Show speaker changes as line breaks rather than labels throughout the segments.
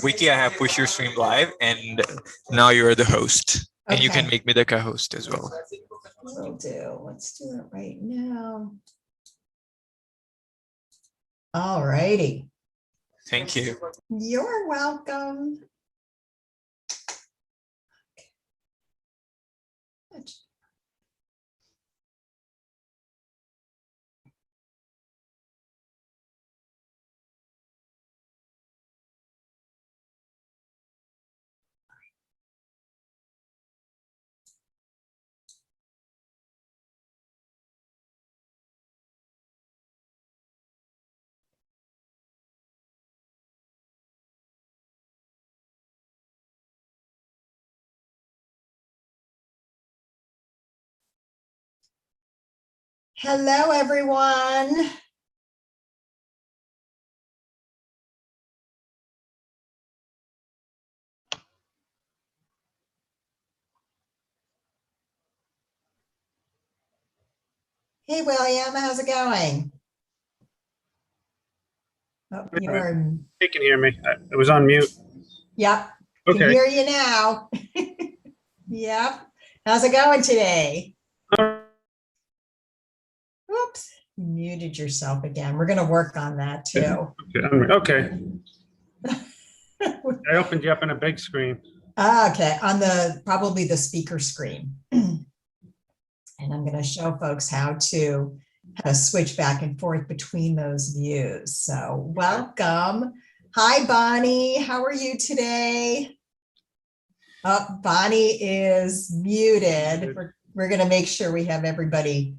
Wiki, I have pushed your stream live, and now you're the host. And you can
Okay.
make me the co-host as well.
Will do. Let's do it right now. All righty.
Thank you.
You're welcome. Hello, everyone. Hey, William, how's it going? Oh, you're,
You can hear me. I was on mute.
yep, can
Okay.
hear you now. Yep. How's it going today? Oops, you muted yourself again. We're going to work on that too.
Okay. I opened you up on a big screen.
Okay, on the probably the speaker screen. And I'm going to show folks how to switch back and forth between those views. So welcome. Hi, Bonnie. How are you today? Oh, Bonnie is muted. We're going to make sure we have everybody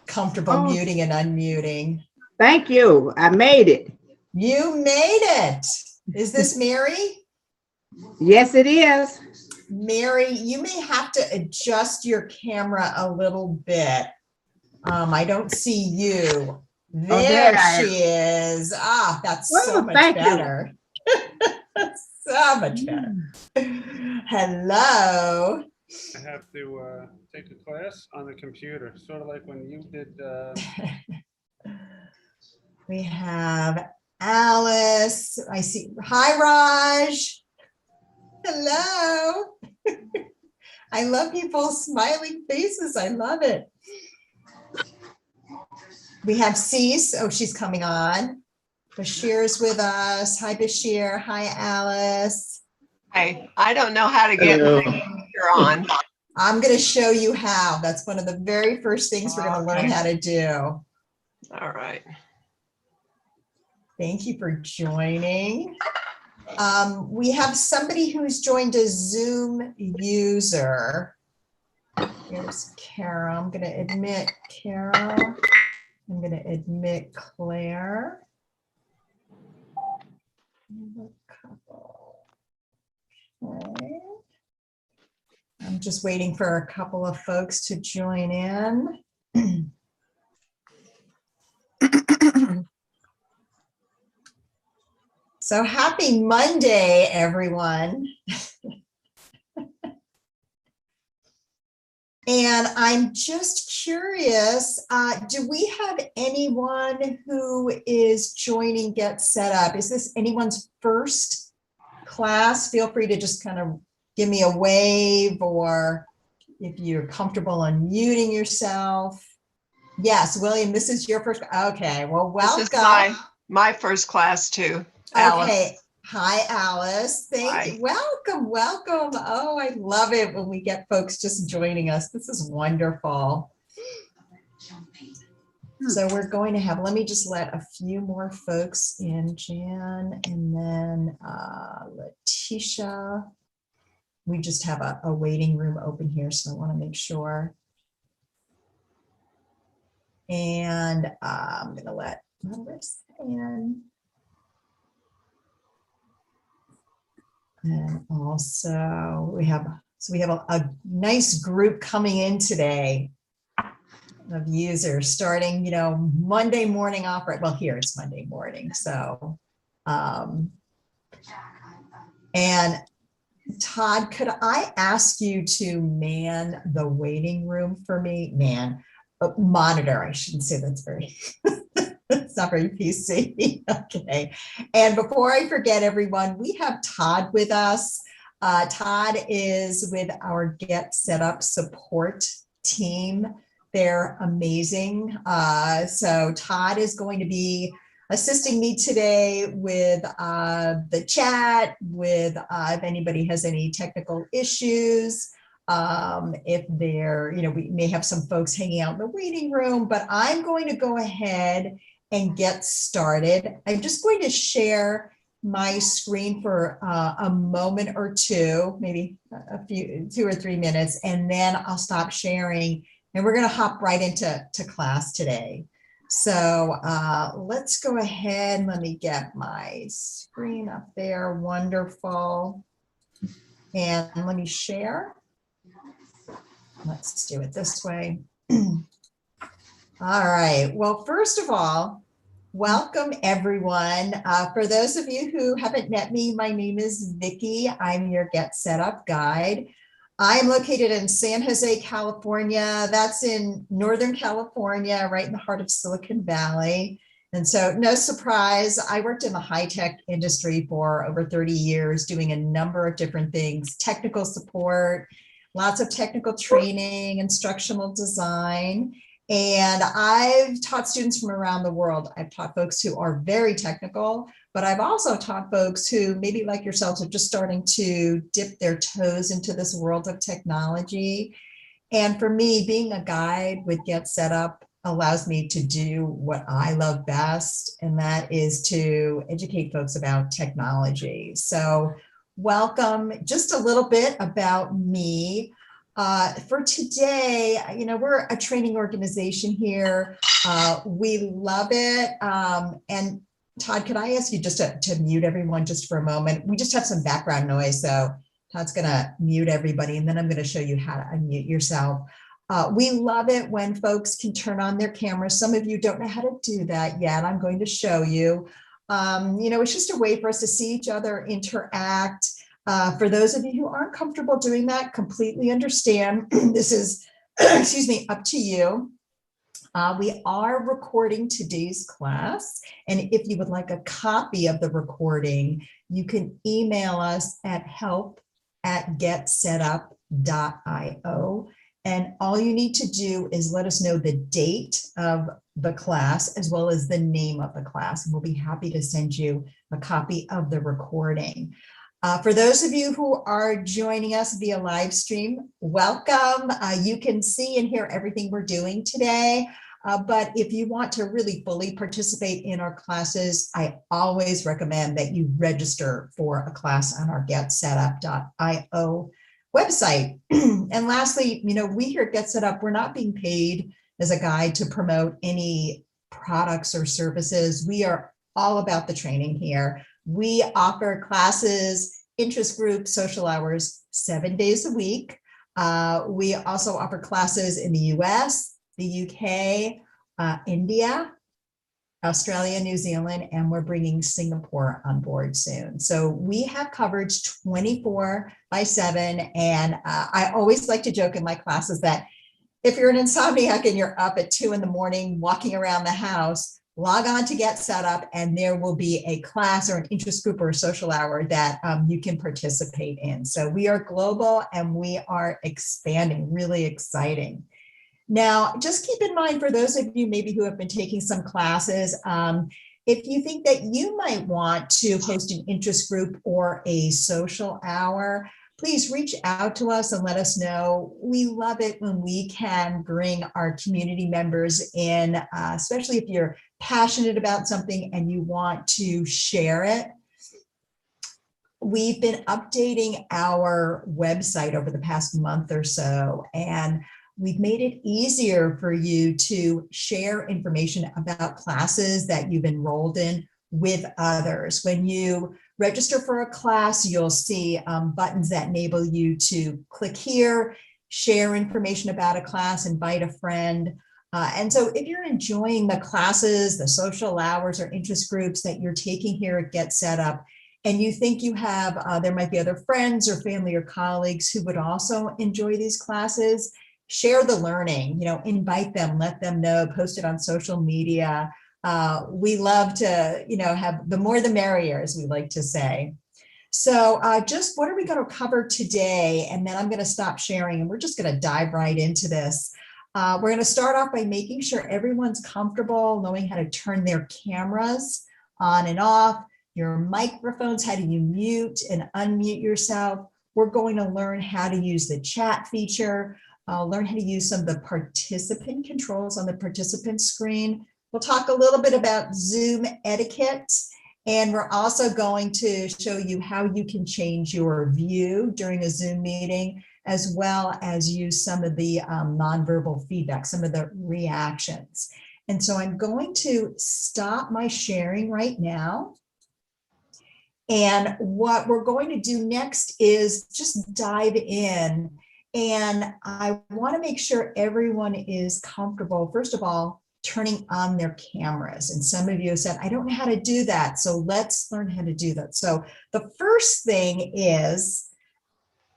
comfortable muting and unmuting.
Thank you. I made it.
You made it. Is this Mary?
Yes, it is.
Mary, you may have to adjust your camera a little bit. I don't see you. There she is. Ah, that's so much better. So much better. Hello.
I have to take a class on the computer, sort of like when you did.
We have Alice. I see. Hi, Raj. Hello. I love people's smiling faces. I love it. We have Cease. Oh, she's coming on. Bashir's with us. Hi, Bashir. Hi, Alice.
Hi. I don't know how to get my computer on.
I'm going to show you how. That's one of the very first things we're going to learn how to do.
All right.
Thank you for joining. We have somebody who's joined a Zoom user. Here's Carol. I'm going to admit Carol. I'm going to admit Claire. Okay. I'm just waiting for a couple of folks to join in. So happy Monday, everyone. And I'm just curious, do we have anyone who is joining Get Set Up? Is this anyone's first class? Feel free to just kind of give me a wave, or if you're comfortable unmuting yourself. Yes, William, this is your first. Okay, well, welcome.
This is my first class too. Alice.
Okay. Hi, Alice. Thank you. Welcome, welcome. Oh, I love it when we get folks just joining us. This is wonderful. So we're going to have, let me just let a few more folks in, Jan, and then Letitia. We just have a waiting room open here, so I want to make sure. And I'm going to let Marissa in. And also we have a nice group coming in today of users starting, Monday morning off, right? Well, here it's Monday morning. So, and Todd, could I ask you to man the waiting room for me? Monitor, I shouldn't say that's very, It's not very PC. Okay. And before I forget, everyone, we have Todd with us. Todd is with our Get Set Up support team. They're amazing. So Todd is going to be assisting me today with the chat, with if anybody has any technical issues. If they're, we may have some folks hanging out in the waiting room, but I'm going to go ahead and get started. I'm just going to share my screen for a moment or two, maybe a few, 2 or 3 minutes, and then I'll stop sharing and we're going to hop right into class today. So let's go ahead. Let me get my screen up there. Wonderful. And let me share. Let's do it this way. All right. Well, first of all, welcome everyone. For those of you who haven't met me, my name is Vicki. I'm your Get Set Up guide. I'm located in San Jose, California. That's in Northern California, right in the heart of Silicon Valley. And so no surprise, I worked in the high-tech industry for over 30 years, doing a number of different things, technical support, lots of technical training, instructional design. And I've taught students from around the world. I've taught folks who are very technical, but I've also taught folks who maybe like yourselves are just starting to dip their toes into this world of technology. And for me, being a guide with Get Set Up allows me to do what I love best, and that is to educate folks about technology. So welcome. Just a little bit about me. For today, we're a training organization here. We love it. And Todd, could I ask you just to mute everyone just for a moment? We just have some background noise, so Todd's going to mute everybody, and then I'm going to show you how to unmute yourself. We love it when folks can turn on their cameras. Some of you don't know how to do that yet. I'm going to show you. It's just a way for us to see each other interact. For those of you who aren't comfortable doing that, completely understand. This is, excuse me, up to you. We are recording today's class, and if you would like a copy of the recording, you can email us at help@getsetup.io. And all you need to do is let us know the date of the class as well as the name of the class, and we'll be happy to send you a copy of the recording. For those of you who are joining us via live stream, welcome. You can see and hear everything we're doing today. But if you want to really fully participate in our classes, I always recommend that you register for a class on our getsetup.io website. And lastly, we here at Get Set Up, we're not being paid as a guide to promote any products or services. We are all about the training here. We offer classes, interest groups, social hours, 7 days a week. We also offer classes in the US, the UK, India, Australia, New Zealand, and we're bringing Singapore on board soon. So we have coverage 24/7. And I always like to joke in my classes that if you're an insomniac and you're up at 2 in the morning walking around the house, log on to Get Set Up, and there will be a class or an interest group or a social hour that you can participate in. So we are global and we are expanding, really exciting. Now, just keep in mind for those of you maybe who have been taking some classes, if you think that you might want to host an interest group or a social hour, please reach out to us and let us know. We love it when we can bring our community members in, especially if you're passionate about something and you want to share it. We've been updating our website over the past month or so, and we've made it easier for you to share information about classes that you've enrolled in with others. When you register for a class, you'll see buttons that enable you to click here, share information about a class, invite a friend. And so if you're enjoying the classes, the social hours or interest groups that you're taking here at Get Set Up, and you think you have, there might be other friends or family or colleagues who would also enjoy these classes, share the learning, invite them, let them know, post it on social media. We love to, have the more the merrier, as we like to say. So just what are we going to cover today? And then I'm going to stop sharing and we're just going to dive right into this. We're going to start off by making sure everyone's comfortable knowing how to turn their cameras on and off, your microphones, how do you mute and unmute yourself. We're going to learn how to use the chat feature, learn how to use some of the participant controls on the participant screen. We'll talk a little bit about Zoom etiquette, and we're also going to show you how you can change your view during a Zoom meeting, as well as use some of the nonverbal feedback, some of the reactions. And so I'm going to stop my sharing right now. And what we're going to do next is just dive in. And I want to make sure everyone is comfortable, first of all, turning on their cameras. And some of you have said, I don't know how to do that. So let's learn how to do that. So the first thing is,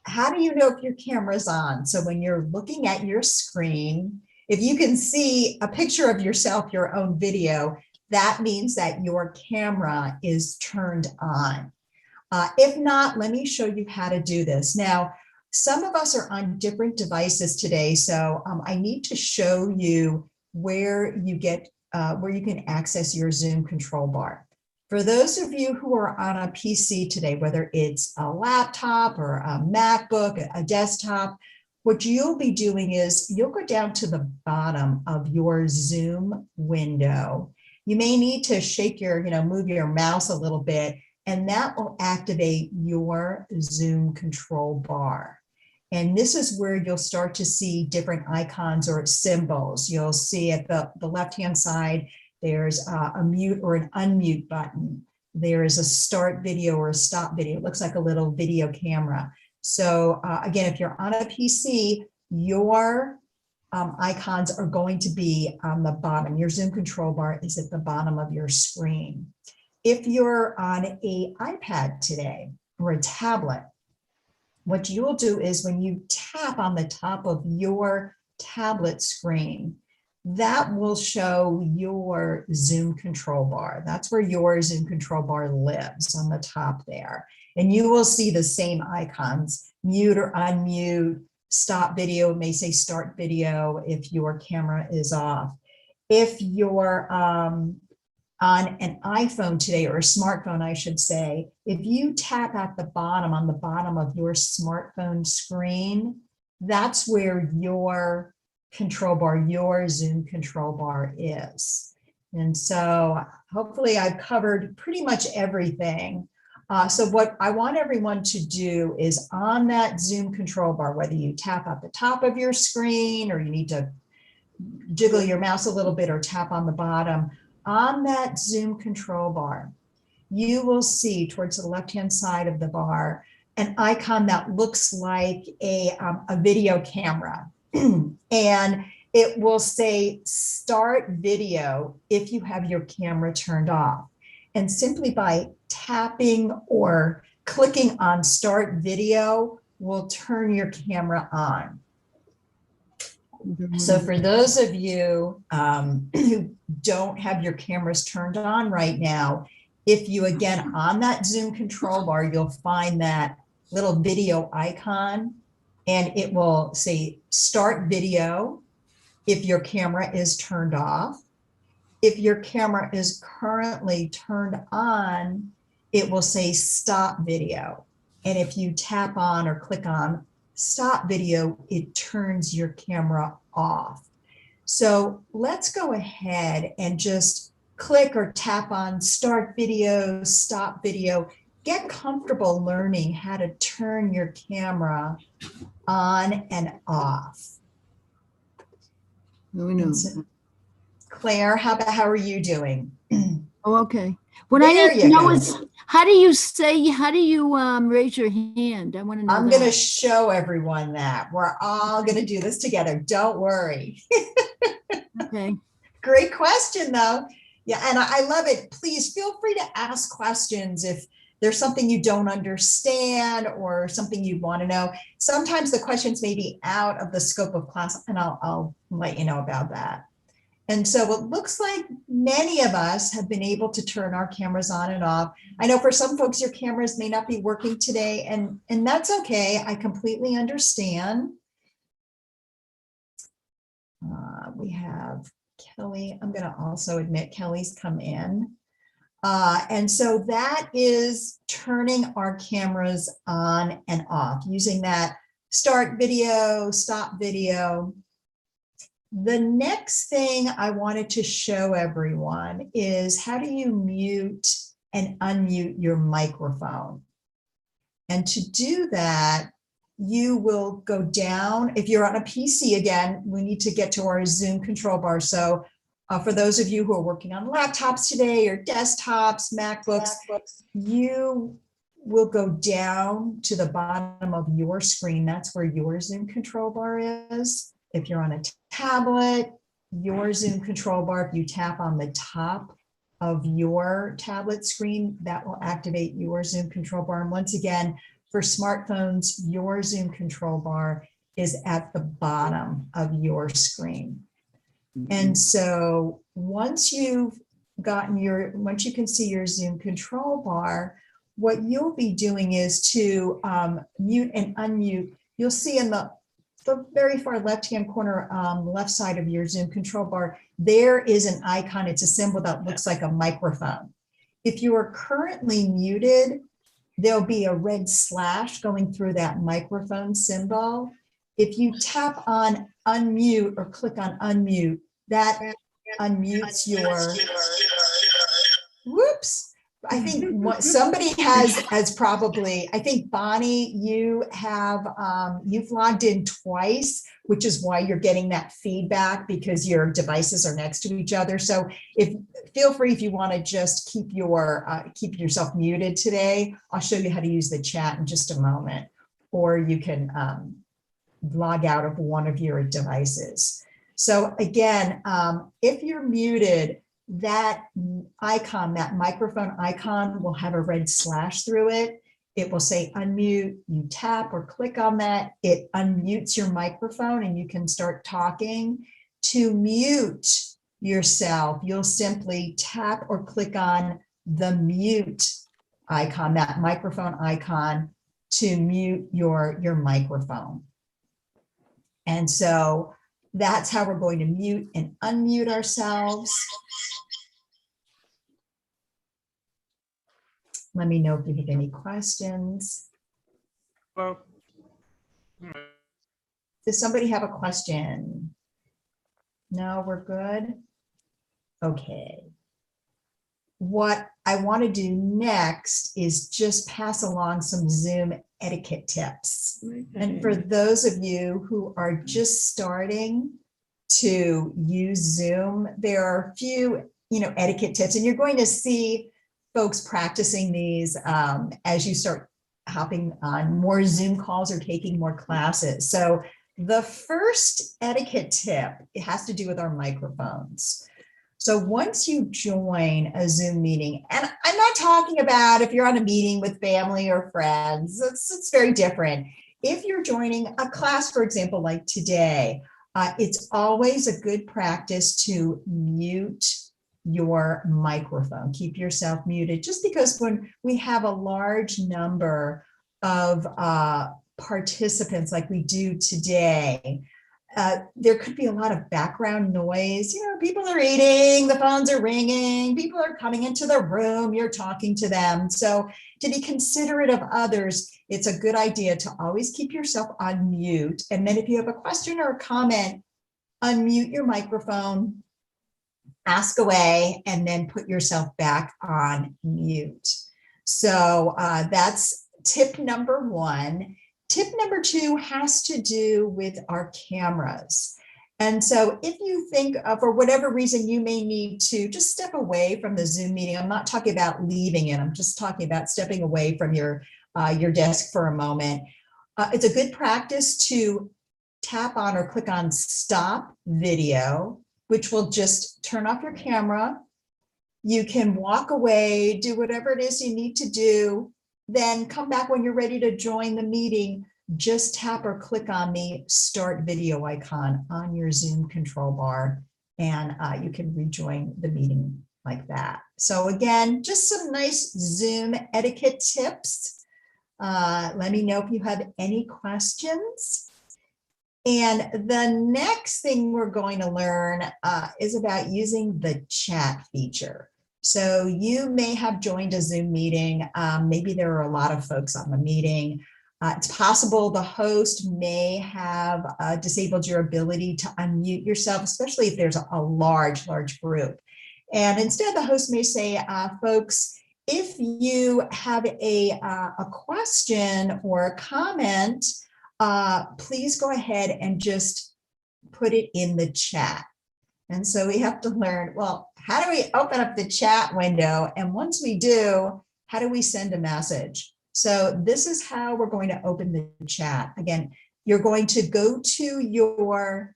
how do you know if your camera's on? So when you're looking at your screen, if you can see a picture of yourself, your own video, that means that your camera is turned on. If not, let me show you how to do this. Now, some of us are on different devices today, so I need to show you where you can access your Zoom control bar. For those of you who are on a PC today, whether it's a laptop or a MacBook, a desktop, what you'll be doing is you'll go down to the bottom of your Zoom window. You may need to shake your, move your mouse a little bit, and that will activate your Zoom control bar. And this is where you'll start to see different icons or symbols. You'll see at the left-hand side, there's a mute or an unmute button. There is a start video or a stop video. It looks like a little video camera. So again, if you're on a PC, your icons are going to be on the bottom. Your Zoom control bar is at the bottom of your screen. If you're on an iPad today or a tablet, what you will do is when you tap on the top of your tablet screen, that will show your Zoom control bar. That's where your Zoom control bar lives, on the top there. And you will see the same icons, mute or unmute, stop video, it may say start video if your camera is off. If you're on an iPhone today, or a smartphone, I should say, if you tap at the bottom, on the bottom of your smartphone screen, that's where your control bar, your Zoom control bar is. And so hopefully I've covered pretty much everything. So what I want everyone to do is on that Zoom control bar, whether you tap at the top of your screen or you need to jiggle your mouse a little bit or tap on the bottom, on that Zoom control bar, you will see towards the left-hand side of the bar an icon that looks like a video camera. And it will say start video if you have your camera turned off. And simply by tapping or clicking on start video will turn your camera on. So for those of you who don't have your cameras turned on right now, if you again on that Zoom control bar, you'll find that little video icon and it will say start video if your camera is turned off. If your camera is currently turned on, it will say stop video. And if you tap on or click on stop video, it turns your camera off. So let's go ahead and just click or tap on start video, stop video. Get comfortable learning how to turn your camera on and off.
Oh, no.
Claire, how are you doing?
Oh, okay. What
There
I need to
you
know
go.
is how do you raise your hand? I want to know
I'm
that.
going to show everyone that. We're all going to do this together. Don't worry.
Okay.
Great question, though. Yeah, and I love it. Please feel free to ask questions if there's something you don't understand or something you want to know. Sometimes the questions may be out of the scope of class, and I'll let you know about that. And so it looks like many of us have been able to turn our cameras on and off. I know for some folks, your cameras may not be working today, and that's okay. I completely understand. We have Kelly. I'm going to also admit Kelly's come in. And so that is turning our cameras on and off using that start video, stop video. The next thing I wanted to show everyone is how do you mute and unmute your microphone? And to do that, you will go down. If you're on a PC, again, we need to get to our Zoom control bar. So for those of you who are working on laptops today or desktops, MacBooks, you will go down to the bottom of your screen. That's where your Zoom control bar is. If you're on a tablet, your Zoom control bar, if you tap on the top of your tablet screen, that will activate your Zoom control bar. And once again, for smartphones, your Zoom control bar is at the bottom of your screen. And so once you've gotten once you can see your Zoom control bar, what you'll be doing is to mute and unmute. You'll see in the very far left-hand corner, left side of your Zoom control bar, there is an icon. It's a symbol that looks like a microphone. If you are currently muted, there'll be a red slash going through that microphone symbol. If you tap on unmute or click on unmute, that unmutes your, whoops. I think what somebody has probably, I think Bonnie, you have, you've logged in twice, which is why you're getting that feedback because your devices are next to each other. So feel free if you want to just keep yourself muted today. I'll show you how to use the chat in just a moment, or you can log out of one of your devices. So again, if you're muted, that icon, that microphone icon will have a red slash through it. It will say unmute. You tap or click on that. It unmutes your microphone and you can start talking. To mute yourself, you'll simply tap or click on the mute icon, that microphone icon, to mute your microphone. And so that's how we're going to mute and unmute ourselves. Let me know if you have any questions.
Well,
Does somebody have a question? No, we're good. Okay. What I want to do next is just pass along some Zoom etiquette tips. And for those of you who are just starting to use Zoom, there are a few, etiquette tips, and you're going to see folks practicing these as you start hopping on more Zoom calls or taking more classes. So the first etiquette tip, it has to do with our microphones. So once you join a Zoom meeting, and I'm not talking about if you're on a meeting with family or friends, it's very different. If you're joining a class, for example, like today, it's always a good practice to mute your microphone, keep yourself muted, just because when we have a large number of participants like we do today, there could be a lot of background noise. People are eating, the phones are ringing, people are coming into the room, you're talking to them. So to be considerate of others, it's a good idea to always keep yourself on mute. And then if you have a question or a comment, unmute your microphone, ask away, and then put yourself back on mute. So that's tip number one. Tip number two has to do with our cameras. And so if you think for whatever reason you may need to just step away from the Zoom meeting, I'm not talking about leaving it, I'm just talking about stepping away from your desk for a moment. It's a good practice to tap on or click on stop video, which will just turn off your camera. You can walk away, do whatever it is you need to do, then come back when you're ready to join the meeting. Just tap or click on the start video icon on your Zoom control bar, and you can rejoin the meeting like that. So again, just some nice Zoom etiquette tips. Let me know if you have any questions. And the next thing we're going to learn is about using the chat feature. So you may have joined a Zoom meeting. Maybe there are a lot of folks on the meeting. It's possible the host may have disabled your ability to unmute yourself, especially if there's a large group. And instead, the host may say, folks, if you have a question or a comment, please go ahead and just put it in the chat. And so we have to learn, well, how do we open up the chat window? And once we do, how do we send a message? So this is how we're going to open the chat. Again, you're going to go to your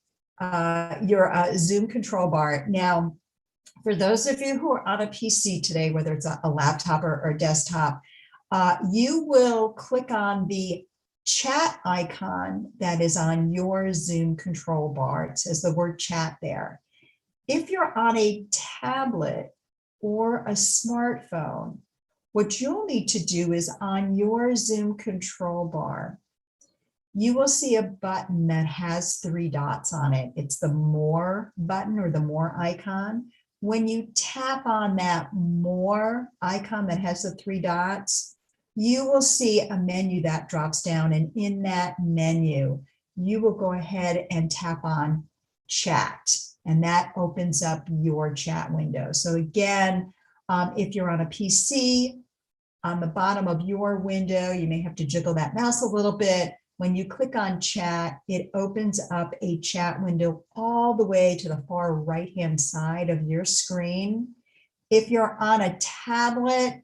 Zoom control bar. Now, for those of you who are on a PC today, whether it's a laptop or desktop, you will click on the chat icon that is on your Zoom control bar. It says the word chat there. If you're on a tablet or a smartphone, what you'll need to do is on your Zoom control bar, you will see a button that has 3 dots on it. It's the More button or the More icon. When you tap on that More icon that has the 3 dots, you will see a menu that drops down, and in that menu, you will go ahead and tap on Chat, and that opens up your chat window. So again, if you're on a PC, on the bottom of your window, you may have to jiggle that mouse a little bit. When you click on chat, it opens up a chat window all the way to the far right-hand side of your screen. If you're on a tablet,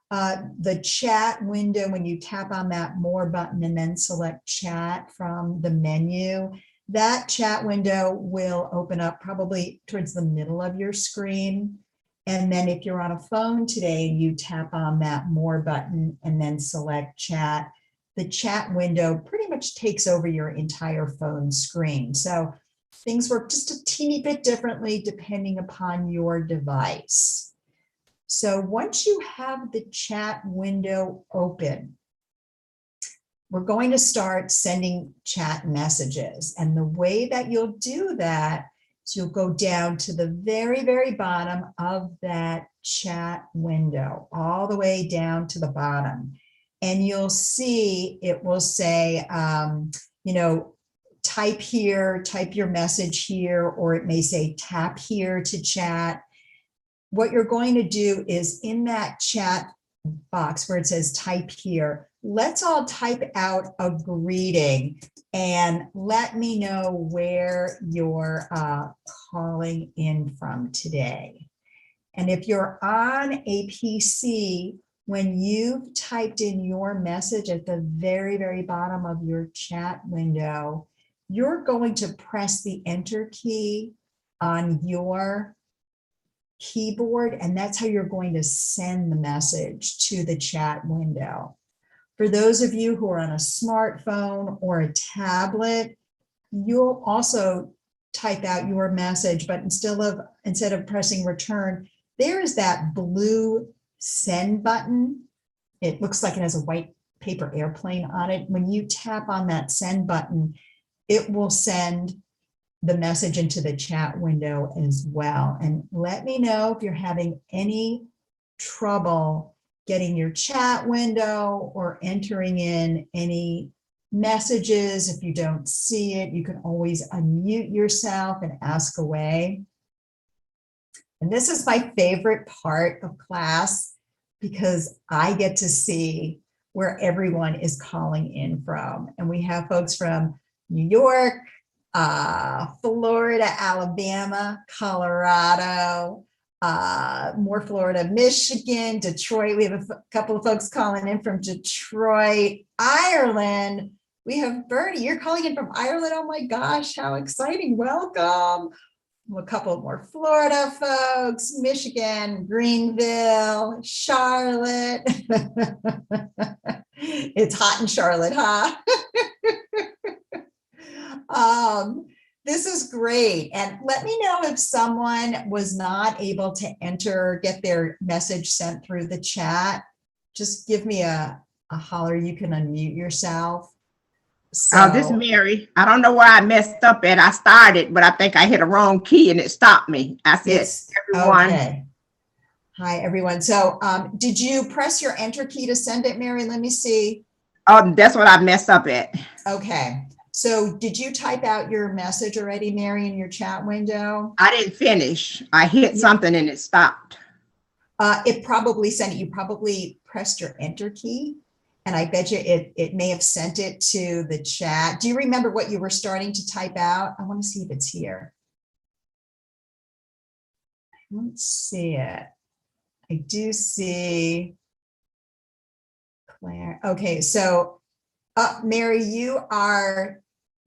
the chat window, when you tap on that More button and then select Chat from the menu, that chat window will open up probably towards the middle of your screen. And then if you're on a phone today, you tap on that More button and then select Chat, the chat window pretty much takes over your entire phone screen. So things work just a teeny bit differently depending upon your device. So once you have the chat window open, we're going to start sending chat messages. And the way that you'll do that is you'll go down to the very, very bottom of that chat window, all the way down to the bottom. And you'll see it will say, you know, type here, type your message here, or it may say tap here to chat. What you're going to do is in that chat box where it says type here, let's all type out a greeting and let me know where you're calling in from today. And if you're on a PC, when you've typed in your message at the very, very bottom of your chat window, you're going to press the Enter key on your keyboard, and that's how you're going to send the message to the chat window. For those of you who are on a smartphone or a tablet, you'll also type out your message, but instead of pressing return, there is that blue send button. It looks like it has a white paper airplane on it. When you tap on that send button, it will send the message into the chat window as well. And let me know if you're having any trouble getting your chat window or entering in any messages. If you don't see it, you can always unmute yourself and ask away. And this is my favorite part of class because I get to see where everyone is calling in from. And we have folks from New York, Florida, Alabama, Colorado, more Florida, Michigan, Detroit. We have a couple of folks calling in from Detroit, Ireland. We have Bertie, you're calling in from Ireland. Oh my gosh, how exciting. Welcome. A couple more Florida folks, Michigan, Greenville, Charlotte. It's hot in Charlotte, huh? This is great. And let me know if someone was not able to get their message sent through the chat. Just give me a holler. You can unmute yourself.
Oh, this is Mary. I don't know where I messed up at. I started, but I think I hit a wrong key and it stopped me. I said,
Yes.
everyone.
Okay. Hi, everyone. So did you press your enter key to send it, Mary? Let me see.
Oh, that's what I messed up at.
Okay. So did you type out your message already, Mary, in your chat window?
I didn't finish. I hit something and it stopped.
It probably sent it. You probably pressed your enter key. And I bet you it may have sent it to the chat. Do you remember what you were starting to type out? I want to see if it's here. I don't see it. I do see Claire. Okay, so Mary,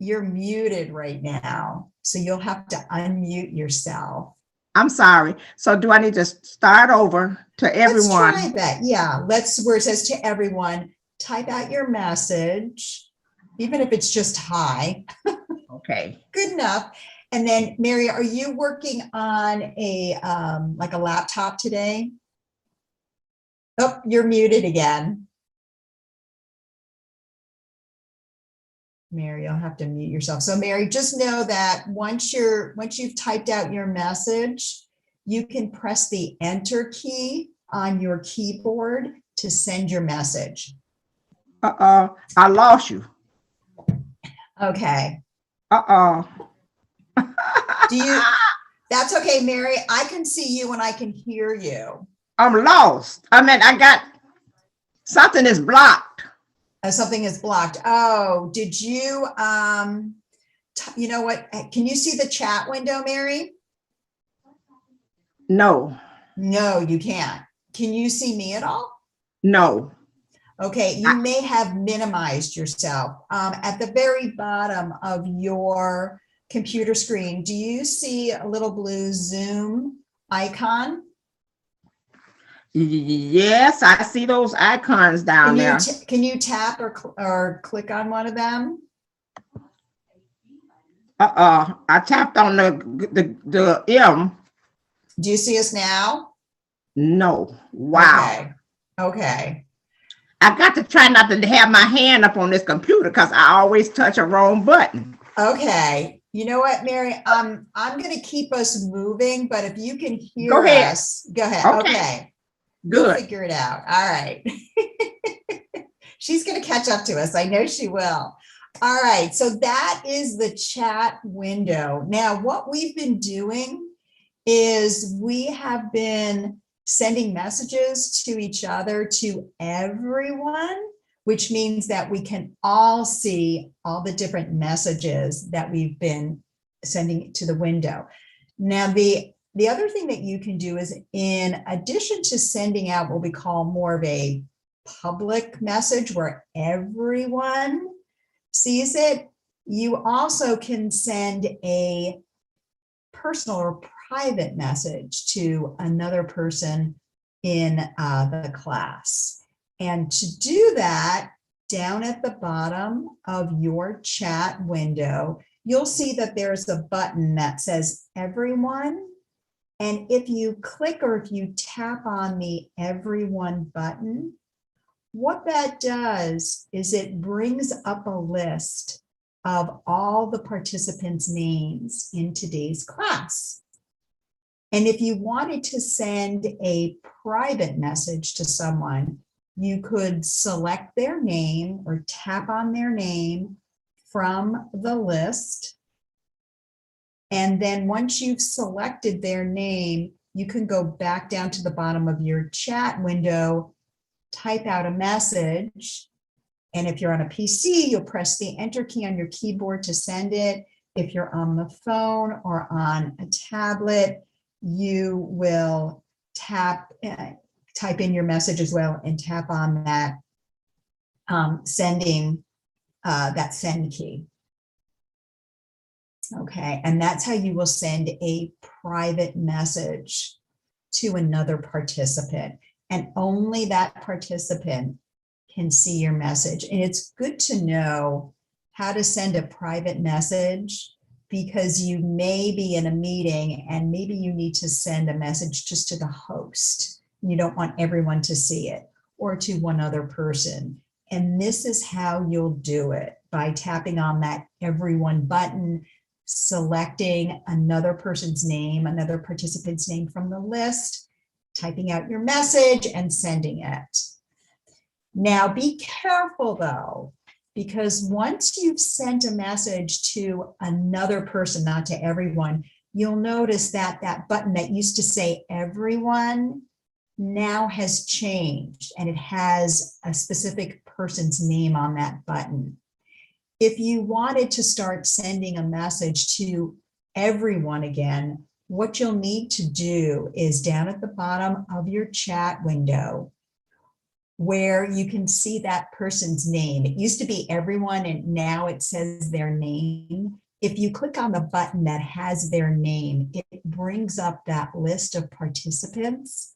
you're muted right now. So you'll have to unmute yourself.
I'm sorry. So do I need to start over to everyone?
Let's try that. Yeah, where it says to everyone, type out your message, even if it's just hi.
Okay.
Good enough. And then Mary, are you working on a like a laptop today? Oh, you're muted again. Mary, you'll have to mute yourself. So Mary, just know that once you've typed out your message, you can press the enter key on your keyboard to send your message.
Uh-oh, I lost you.
Okay.
Uh-oh.
That's okay, Mary. I can see you and I can hear you.
I'm lost. I mean, I got something is blocked.
Something is blocked. Oh, did you, you know what? Can you see the chat window, Mary?
No.
No, you can't. Can you see me at all?
No.
Okay, you may have minimized yourself. At the very bottom of your computer screen, do you see a little blue Zoom icon?
Yes, I see those icons down there.
Can you tap or click on one of them?
I tapped on the M.
Do you see us now?
No. Wow.
Okay.
I got to try not to have my hand up on this computer because I always touch a wrong button.
Okay. You know what, Mary? I'm going to keep us moving, but if you can hear
Go ahead.
us, go ahead. Okay.
Good.
We'll figure it out. All right. She's going to catch up to us. I know she will. All right. So that is the chat window. Now, what we've been doing is we have been sending messages to each other, to everyone, which means that we can all see all the different messages that we've been sending to the window. Now, the other thing that you can do is, in addition to sending out what we call more of a public message where everyone sees it, you also can send a personal or private message to another person in the class. And to do that, down at the bottom of your chat window, you'll see that there's a button that says everyone. And if you click or if you tap on the everyone button, what that does is it brings up a list of all the participants' names in today's class. And if you wanted to send a private message to someone, you could select their name or tap on their name from the list. And then once you've selected their name, you can go back down to the bottom of your chat window, type out a message. And if you're on a PC, you'll press the enter key on your keyboard to send it. If you're on the phone or on a tablet, you will type in your message as well and tap on that that send key. Okay, and that's how you will send a private message to another participant, and only that participant can see your message. And it's good to know how to send a private message, because you may be in a meeting and maybe you need to send a message just to the host. You don't want everyone to see it, or to one other person. And this is how you'll do it, by tapping on that everyone button, selecting another person's name, another participant's name from the list, typing out your message and sending it. Now be careful though, because once you've sent a message to another person, not to everyone, you'll notice that that button that used to say everyone now has changed, and it has a specific person's name on that button. If you wanted to start sending a message to everyone again, what you'll need to do is down at the bottom of your chat window, where you can see that person's name. It used to be everyone, and now it says their name. If you click on the button that has their name, it brings up that list of participants.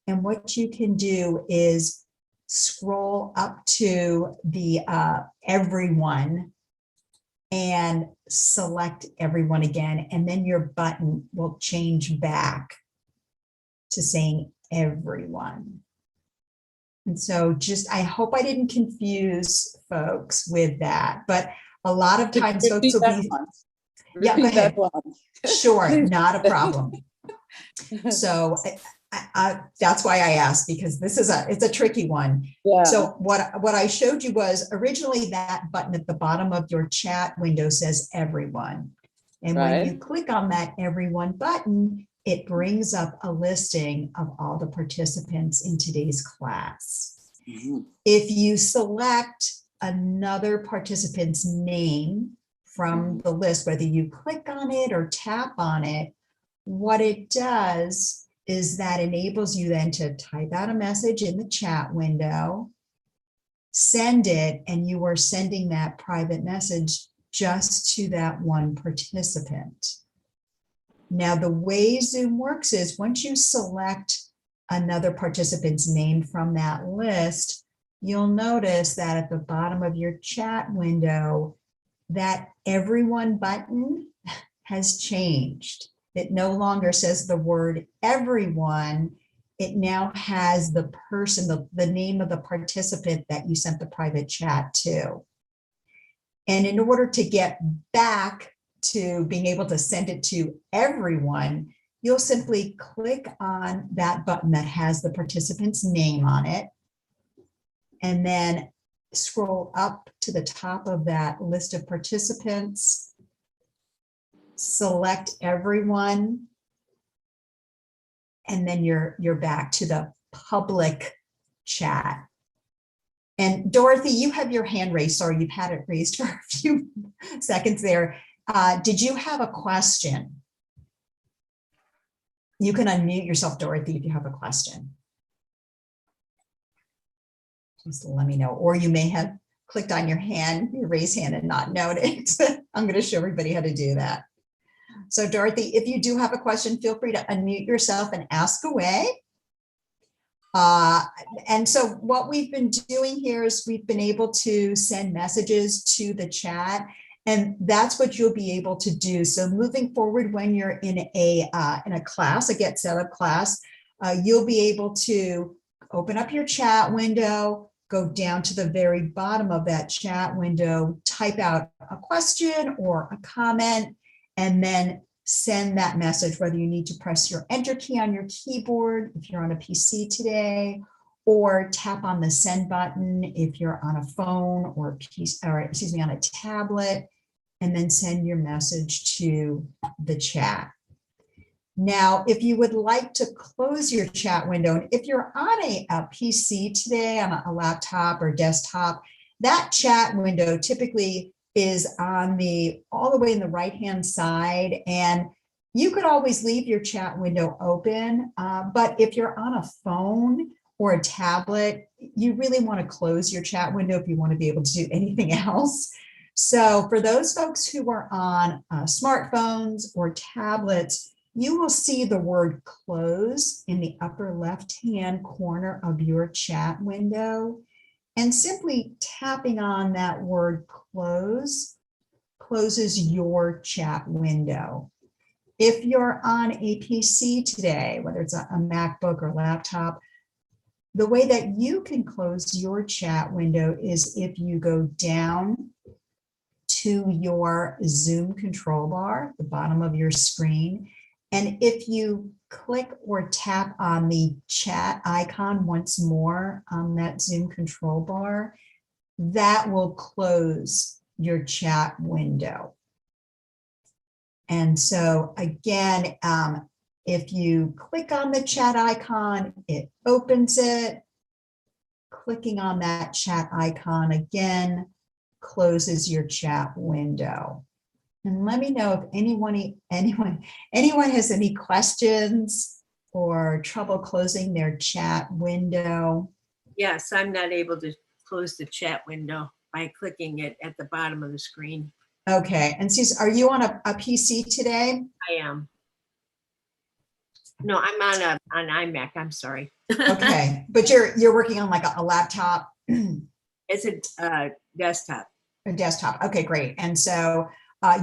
And what you can do is scroll up to the everyone and select everyone again, and then your button will change back to saying everyone. And so I hope I didn't confuse folks with that, but a lot of times folks will be, yeah, go ahead. Sure, not a problem. So that's why I asked, because this is it's a tricky one.
Yeah.
So what I showed you was originally that button at the bottom of your chat window says everyone. And when you click on that everyone button, it brings up a listing of all the participants in today's class.
Mhm.
If you select another participant's name from the list, whether you click on it or tap on it, what it does is that enables you then to type out a message in the chat window, send it, and you are sending that private message just to that one participant. Now, the way Zoom works is once you select another participant's name from that list, you'll notice that at the bottom of your chat window, that everyone button has changed. It no longer says the word everyone. It now has the person, the name of the participant that you sent the private chat to. And in order to get back to being able to send it to everyone, you'll simply click on that button that has the participant's name on it, and then scroll up to the top of that list of participants, select everyone, and then you're back to the public chat. And Dorothy, you have your hand raised. Sorry, you've had it raised for a few seconds there. Did you have a question? You can unmute yourself, Dorothy, if you have a question. Just let me know. Or you may have clicked on your raised hand and not noted. I'm going to show everybody how to do that. So Dorothy, if you do have a question, feel free to unmute yourself and ask away. And so what we've been doing here is we've been able to send messages to the chat, and that's what you'll be able to do. So moving forward, when you're in a class, a Get Set Up class, you'll be able to open up your chat window, go down to the very bottom of that chat window, type out a question or a comment, and then send that message, whether you need to press your enter key on your keyboard if you're on a PC today, or tap on the send button if you're on a phone or on a tablet, and then send your message to the chat. Now, if you would like to close your chat window, and if you're on a PC today, on a laptop or desktop, that chat window typically is on all the way in the right-hand side, and you could always leave your chat window open, but if you're on a phone or a tablet, you really want to close your chat window if you want to be able to do anything else. So for those folks who are on smartphones or tablets, you will see the word close in the upper left-hand corner of your chat window. And simply tapping on that word close closes your chat window. If you're on a PC today, whether it's a MacBook or laptop, the way that you can close your chat window is if you go down to your Zoom control bar, the bottom of your screen, and if you click or tap on the chat icon once more on that Zoom control bar, that will close your chat window. And so again, if you click on the chat icon, it opens it. Clicking on that chat icon again closes your chat window. And let me know if anyone has any questions or trouble closing their chat window.
Yes, I'm not able to close the chat window by clicking it at the bottom of the screen.
Okay, and Cece, are you on a PC today?
I am. No, I'm on an iMac. I'm sorry.
Okay, but you're working on like a laptop
It's a desktop.
or desktop. Okay, great. And so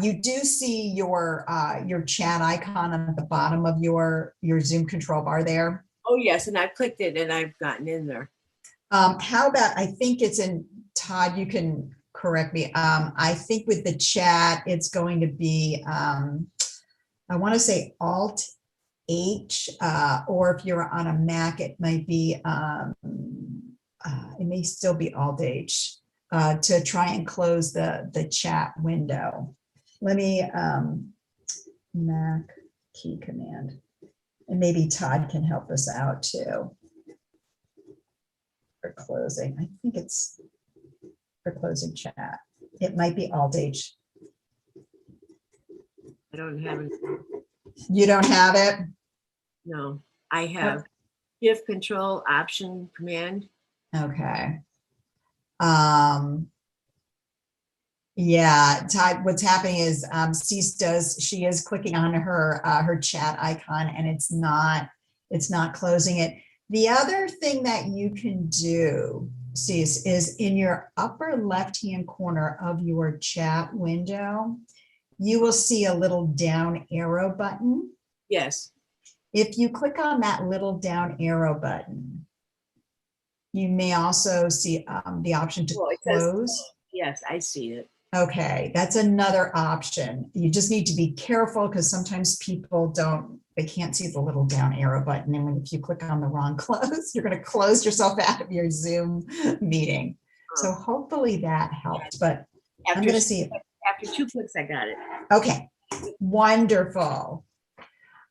you do see your chat icon at the bottom of your Zoom control bar there.
Oh, yes, and I've clicked it and I've gotten in there.
How about, I think it's in, Todd, you can correct me. I think with the chat, it's going to be, I want to say Alt H, or if you're on a Mac, it might be, it may still be Alt H to try and close the chat window. Let me, Mac key command, and maybe Todd can help us out too. For closing, I think it's for closing chat. It might be Alt H.
I don't have it.
You don't have it?
No, I have Shift Control Option Command.
Okay. Yeah, Todd, what's happening is she is clicking on her chat icon and it's not closing it. The other thing that you can do, Cease, is in your upper left-hand corner of your chat window, you will see a little down arrow button.
Yes.
If you click on that little down arrow button, you may also see the option to
Well, it says-
close.
Yes, I see it.
Okay, that's another option. You just need to be careful because sometimes people they can't see the little down arrow button. And if you click on the wrong close, you're going to close yourself out of your Zoom meeting. So hopefully that helped, but I'm going to see.
After 2 clicks, I got it.
Okay, wonderful.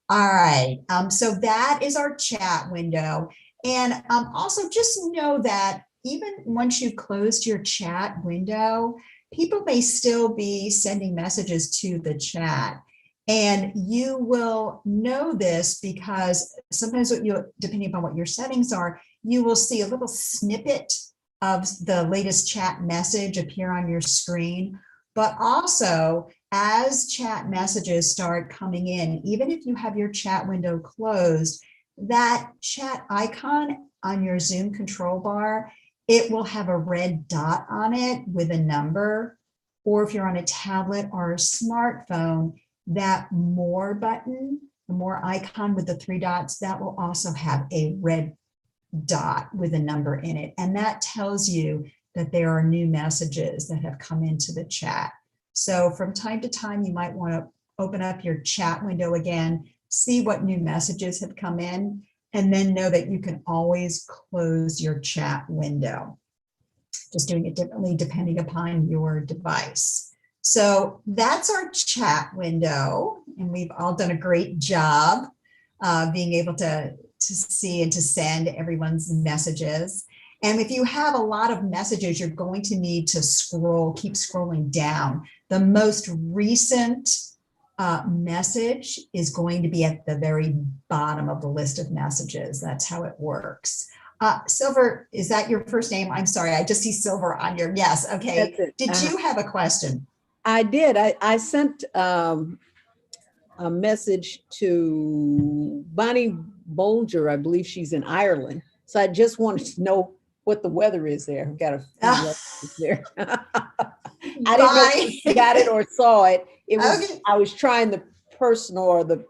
All right, so that is our chat window. And also just know that even once you've closed your chat window, people may still be sending messages to the chat. And you will know this because sometimes depending upon what your settings are, you will see a little snippet of the latest chat message appear on your screen. But also, as chat messages start coming in, even if you have your chat window closed, that chat icon on your Zoom control bar, it will have a red dot on it with a number. Or if you're on a tablet or a smartphone, that more button, the more icon with the 3 dots, that will also have a red dot with a number in it. And that tells you that there are new messages that have come into the chat. So from time to time, you might want to open up your chat window again, see what new messages have come in, and then know that you can always close your chat window. Just doing it differently depending upon your device. So that's our chat window, and we've all done a great job being able to see and to send everyone's messages. And if you have a lot of messages, you're going to need to keep scrolling down. The most recent message is going to be at the very bottom of the list of messages. That's how it works. Silver, is that your first name? I'm sorry, I just see Silver on your, yes, okay.
That's it.
Did you have a question?
I did. I sent a message to Bonnie Bolger. I believe she's in Ireland. So I just wanted to know what the weather is there. I've got a there. I didn't know
Bonnie.
if you got it or saw it. It was
Okay.
I was trying the personal or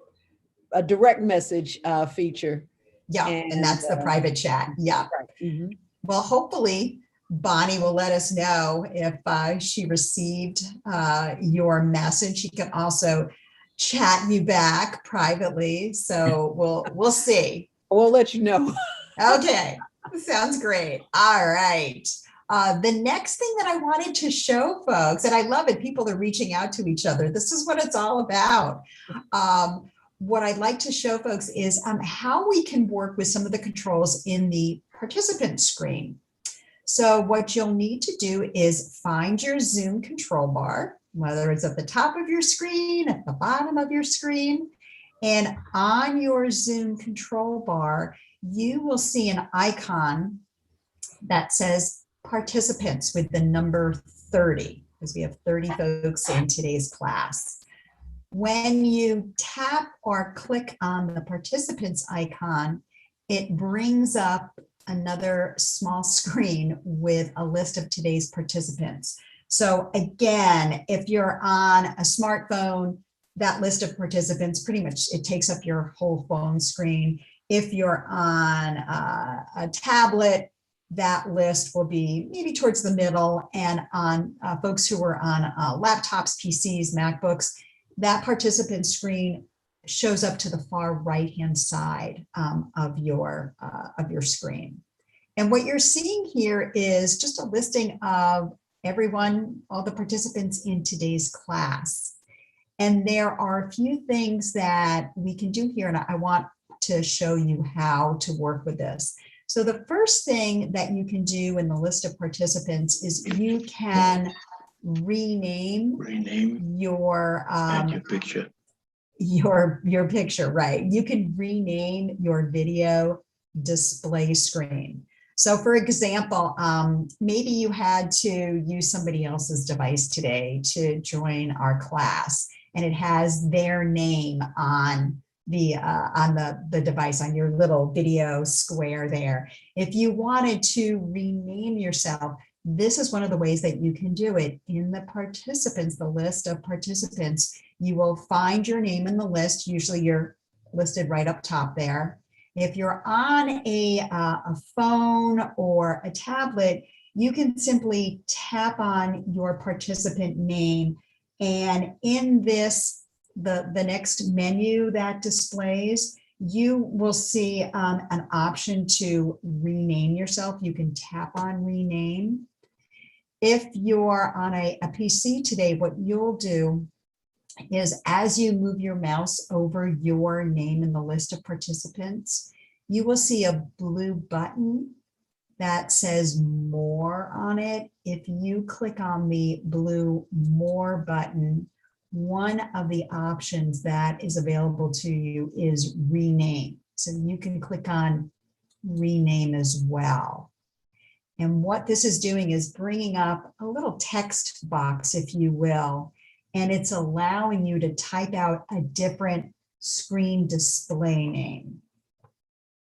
a direct message feature.
Yeah, and that's the
And,
private chat. Yeah.
Right. Mhm.
Well, hopefully Bonnie will let us know if she received your message. She can also chat you back privately. So we'll see.
We'll let you know.
Okay, sounds great. All right. The next thing that I wanted to show folks, and I love it, people are reaching out to each other. This is what it's all about. What I'd like to show folks is how we can work with some of the controls in the participant screen. So what you'll need to do is find your Zoom control bar, whether it's at the top of your screen, at the bottom of your screen, and on your Zoom control bar, you will see an icon that says participants with the number 30, because we have 30 folks in today's class. When you tap or click on the participants icon, it brings up another small screen with a list of today's participants. So again, if you're on a smartphone, that list of participants pretty much, it takes up your whole phone screen. If you're on a tablet, that list will be maybe towards the middle, and on folks who are on laptops, PCs, MacBooks, that participant screen shows up to the far right-hand side of your screen. And what you're seeing here is just a listing of everyone, all the participants in today's class. And there are a few things that we can do here, and I want to show you how to work with this. So the first thing that you can do in the list of participants is you can rename your
picture.
Your picture, right? You can rename your video display screen. So for example, maybe you had to use somebody else's device today to join our class, and it has their name on the device, on your little video square there. If you wanted to rename yourself, this is one of the ways that you can do it. In the participants, the list of participants, you will find your name in the list. Usually you're listed right up top there. If you're on a phone or a tablet, you can simply tap on your participant name, and in this, the next menu that displays, you will see an option to rename yourself. You can tap on rename. If you're on a PC today, what you'll do is, as you move your mouse over your name in the list of participants, you will see a blue button that says more on it. If you click on the blue more button, one of the options that is available to you is rename. So you can click on rename as well. And what this is doing is bringing up a little text box, if you will, and it's allowing you to type out a different screen display name.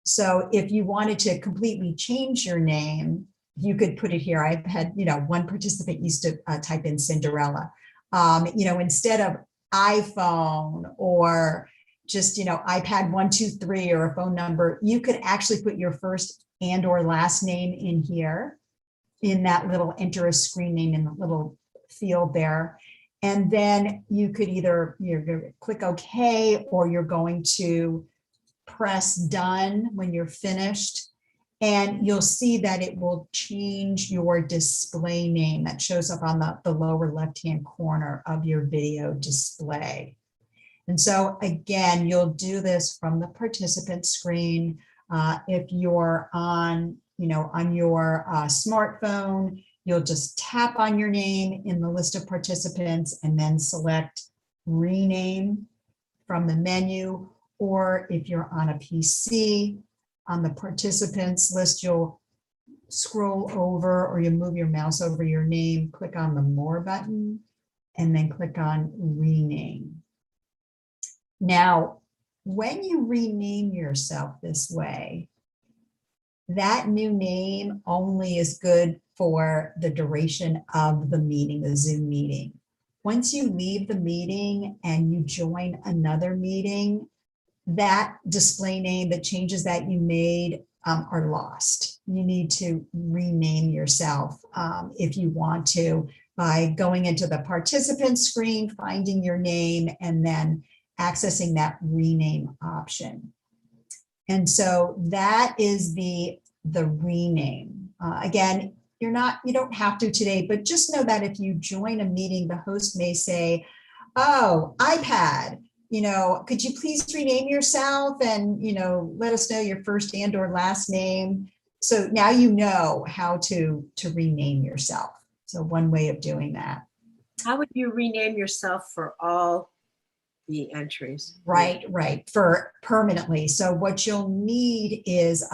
So if you wanted to completely change your name, you could put it here. I've had, one participant used to type in Cinderella. Instead of iPhone or just, iPad 123 or a phone number, you could actually put your first and or last name in here, in that little enter a screen name in the little field there. And then you could either, you're going to click OK, or you're going to press done when you're finished. And you'll see that it will change your display name that shows up on the lower left-hand corner of your video display. And so again, you'll do this from the participant screen. If you're on your smartphone, you'll just tap on your name in the list of participants and then select rename from the menu. Or if you're on a PC, on the participants list, you'll scroll over, or you move your mouse over your name, click on the more button, and then click on rename. Now, when you rename yourself this way, that new name only is good for the duration of the meeting, the Zoom meeting. Once you leave the meeting and you join another meeting, that display name, the changes that you made are lost. You need to rename yourself if you want to, by going into the participant screen, finding your name, and then accessing that rename option. And so that is the rename. Again, you don't have to today, but just know that if you join a meeting, the host may say, oh, iPad, could you please rename yourself and, let us know your first and or last name. So now you know how to rename yourself. So one way of doing that.
How would you rename yourself for all the entries?
Right, for permanently. So what you'll need is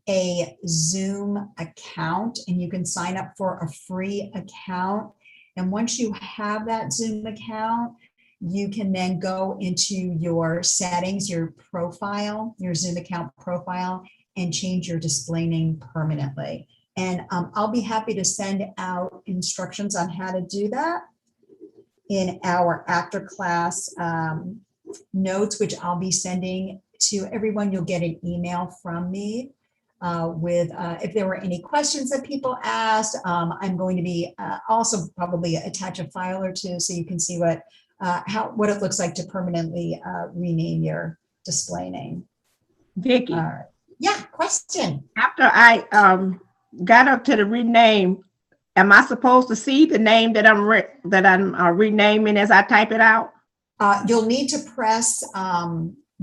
a Zoom account, and you can sign up for a free account. And once you have that Zoom account, you can then go into your settings, your profile, your Zoom account profile, and change your display name permanently. And I'll be happy to send out instructions on how to do that in our after class notes, which I'll be sending to everyone. You'll get an email from me with if there were any questions that people asked. I'm going to be also probably attach a file or two so you can see what it looks like to permanently rename your display name.
Vicki,
Yeah, question.
after I got up to the rename, am I supposed to see the name that I'm renaming as I type it out?
You'll need to press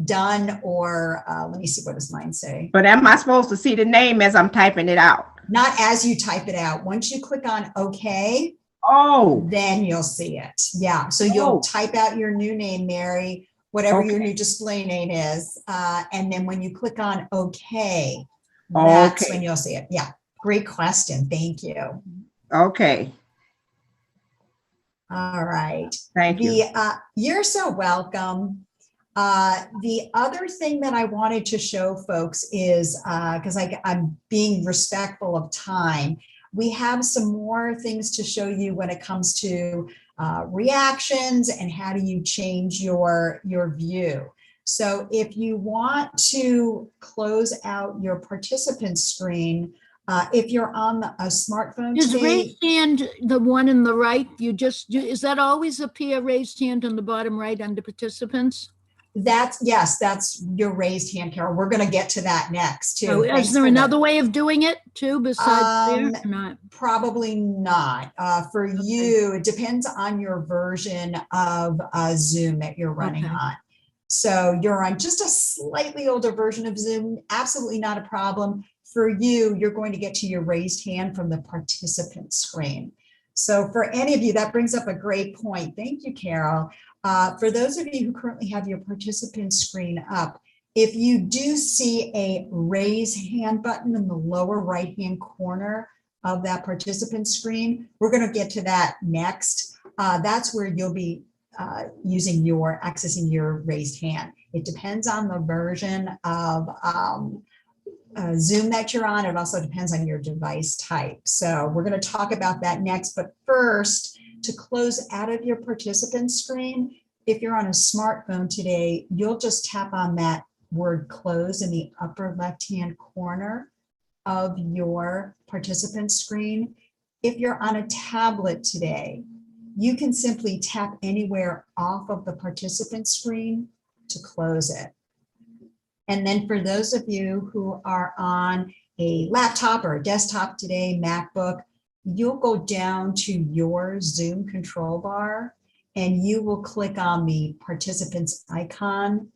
done, or let me see, what does mine say?
But am I supposed to see the name as I'm typing it out?
Not as you type it out. Once you click on OK,
Oh,
then you'll see it. Yeah, so you'll
Oh.
type out your new name, Mary, whatever your
Okay.
new display name is. And then when you click on OK, that's
Okay.
when you'll see it. Yeah, great question. Thank you.
okay.
All right.
Thank you.
You're so welcome. The other thing that I wanted to show folks is, because I'm being respectful of time, we have some more things to show you when it comes to reactions and how do you change your view. So if you want to close out your participant screen, if you're on a smartphone
Is
today,
raised hand the one in the right? Is that always appear raised hand on the bottom right under participants?
yes, that's your raised hand, Carol. We're going to get to that next too.
Oh,
Thanks
is there
for
another way of doing it too besides there?
Um,
Or not?
Probably not. For you, it depends on your version of Zoom that you're running
Okay.
on. So you're on just a slightly older version of Zoom, absolutely not a problem. For you, you're going to get to your raised hand from the participant screen. So for any of you, that brings up a great point. Thank you, Carol. For those of you who currently have your participant screen up, if you do see a raise hand button in the lower right-hand corner of that participant screen, we're going to get to that next. That's where you'll be accessing your raised hand. It depends on the version of Zoom that you're on. It also depends on your device type. So we're going to talk about that next. But first, to close out of your participant screen, if you're on a smartphone today, you'll just tap on that word close in the upper left-hand corner of your participant screen. If you're on a tablet today, you can simply tap anywhere off of the participant screen to close it. And then for those of you who are on a laptop or a desktop today, MacBook, you'll go down to your Zoom control bar and you will click on the participants icon,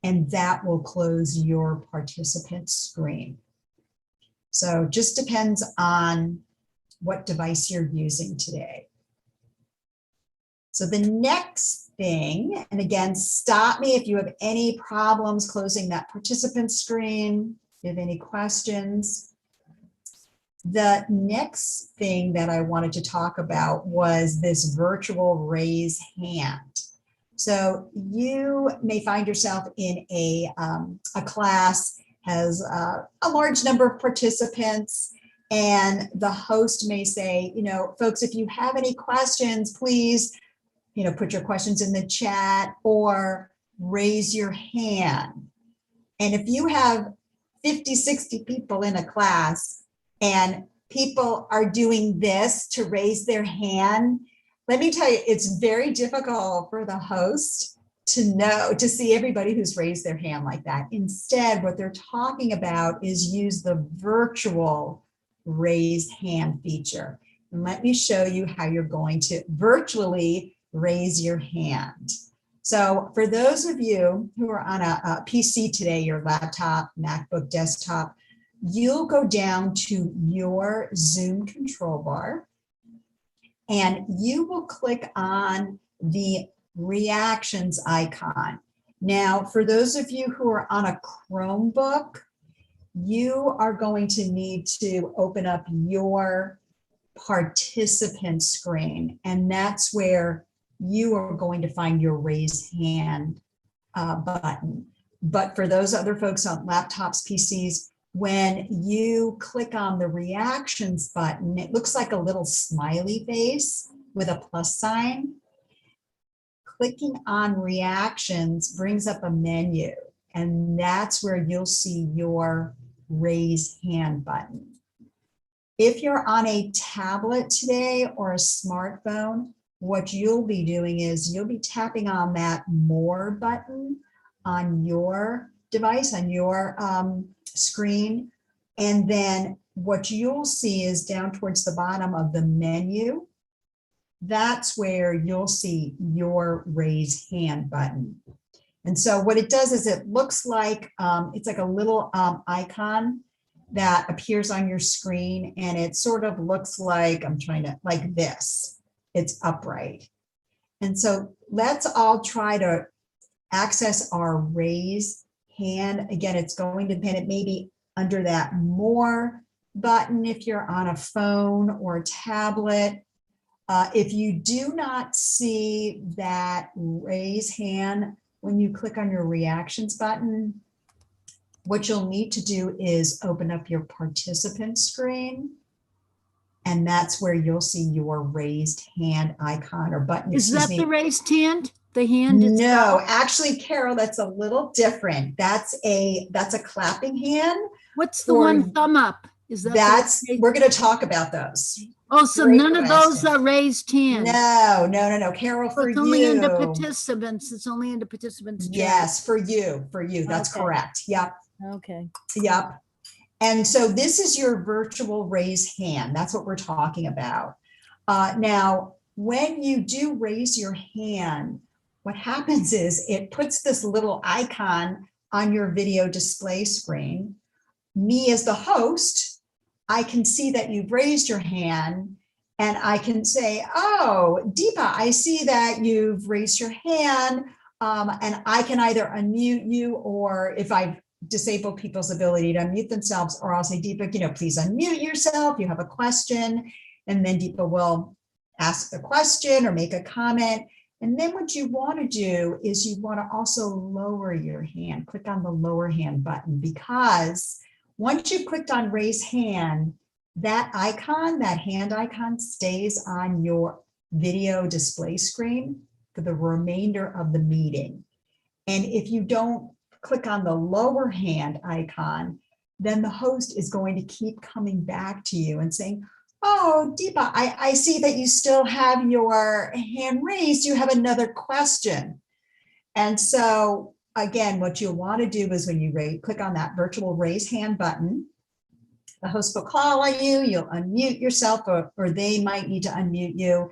and that will close your participant screen. So just depends on what device you're using today. So the next thing, and again, stop me if you have any problems closing that participant screen, if you have any questions. The next thing that I wanted to talk about was this virtual raise hand. So you may find yourself in a class has a large number of participants, and the host may say, folks, if you have any questions, please, put your questions in the chat or raise your hand. And if you have 50, 60 people in a class and people are doing this to raise their hand, let me tell you, it's very difficult for the host to see everybody who's raised their hand like that. Instead, what they're talking about is use the virtual raise hand feature. And let me show you how you're going to virtually raise your hand. So for those of you who are on a PC today, your laptop, MacBook, desktop, you'll go down to your Zoom control bar and you will click on the reactions icon. Now, for those of you who are on a Chromebook, you are going to need to open up your participant screen, and that's where you are going to find your raise hand button. But for those other folks on laptops, PCs, when you click on the reactions button, it looks like a little smiley face with a plus sign. Clicking on reactions brings up a menu, and that's where you'll see your raise hand button. If you're on a tablet today or a smartphone, what you'll be doing is you'll be tapping on that more button on your device, on your screen. And then what you'll see is down towards the bottom of the menu, that's where you'll see your raise hand button. And so what it does is it looks like, it's like a little icon that appears on your screen, and it sort of looks like, like this. It's upright. And so let's all try to access our raise hand. Again, it's going to depend, it may be under that more button if you're on a phone or a tablet. If you do not see that raise hand when you click on your reactions button, what you'll need to do is open up your participant screen, and that's where you'll see your raised hand icon or button.
Is that the raised hand? The hand
No,
itself?
actually, Carol, that's a little different. That's a clapping hand.
What's the
or
one thumb up? Is that?
We're going to talk about those.
Oh, so
Great
none of those
question.
are raised hands?
No, Carol,
So
for
it's only under
you.
participants. It's only under participants. chat.
Yes, for you. That's
Okay.
correct. Yep.
Okay.
Yep. And so this is your virtual raise hand. That's what we're talking about. Now, when you do raise your hand, what happens is it puts this little icon on your video display screen. Me as the host, I can see that you've raised your hand, and I can say, oh, Deepa, I see that you've raised your hand, and I can either unmute you, or if I've disabled people's ability to unmute themselves, or I'll say, Deepa, please unmute yourself. You have a question, and then Deepa will ask the question or make a comment. And then what you want to do is you want to also lower your hand. Click on the lower hand button, because once you've clicked on raise hand, that icon, that hand icon, stays on your video display screen for the remainder of the meeting. And if you don't click on the lower hand icon, then the host is going to keep coming back to you and saying, oh, Deepa, I see that you still have your hand raised. You have another question. And so again, what you'll want to do is when you click on that virtual raise hand button, the host will call on you, you'll unmute yourself, or they might need to unmute you.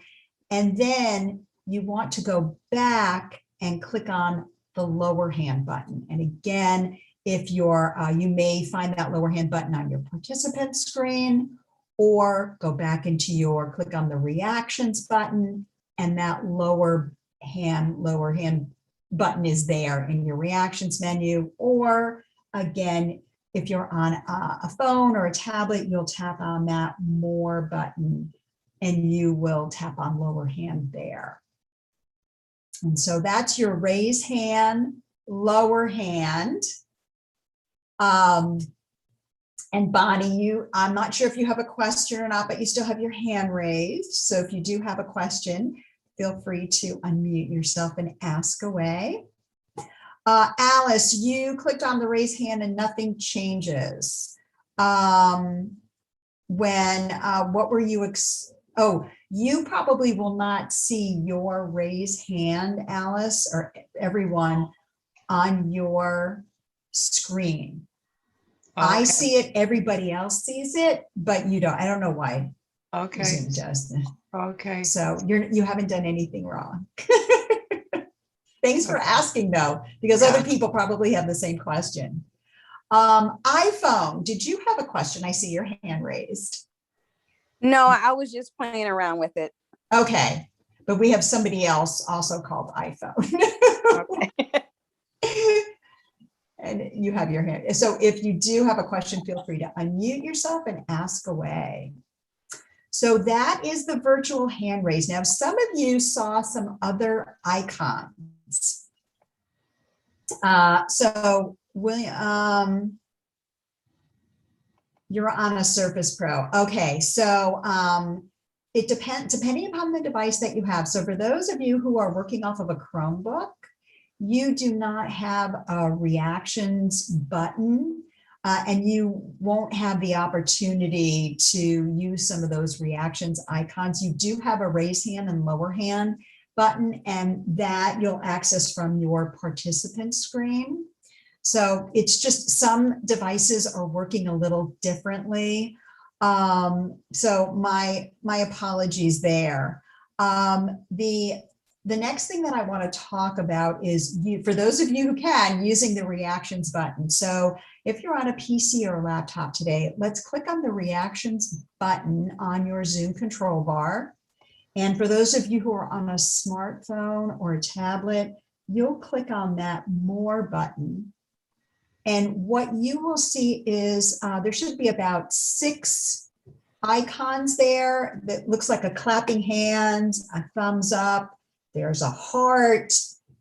And then you want to go back and click on the lower hand button. And again, if you're, you may find that lower hand button on your participant screen, or go back into your, click on the reactions button, and that lower hand button is there in your reactions menu. Or again, if you're on a phone or a tablet, you'll tap on that more button and you will tap on lower hand there. And so that's your raise hand, lower hand. And Bonnie, I'm not sure if you have a question or not, but you still have your hand raised. So if you do have a question, feel free to unmute yourself and ask away. Alice, you clicked on the raise hand and nothing changes. What were you, you probably will not see your raise hand, Alice, or everyone on your screen. I
Okay.
see it, everybody else sees it, but you don't. I don't know why
Okay.
Zoom does that.
Okay.
So you haven't done anything wrong. Thanks for asking though, because other people probably have the same question. iPhone, did you have a question? I see your hand raised.
No, I was just playing around with it.
Okay, but we have somebody else also called iPhone.
Okay.
And you have your hand. So if you do have a question, feel free to unmute yourself and ask away. So that is the virtual hand raise. Now, some of you saw some other icons. So William, you're on a Surface Pro. Okay, so it depends, depending upon the device that you have. So for those of you who are working off of a Chromebook, you do not have a reactions button, and you won't have the opportunity to use some of those reactions icons. You do have a raise hand and lower hand button, and that you'll access from your participant screen. So it's just some devices are working a little differently. So my apologies there. The next thing that I want to talk about is, for those of you who can, using the reactions button. So if you're on a PC or a laptop today, let's click on the reactions button on your Zoom control bar. And for those of you who are on a smartphone or a tablet, you'll click on that more button. And what you will see is there should be about 6 icons there that looks like a clapping hand, a thumbs up. There's a heart,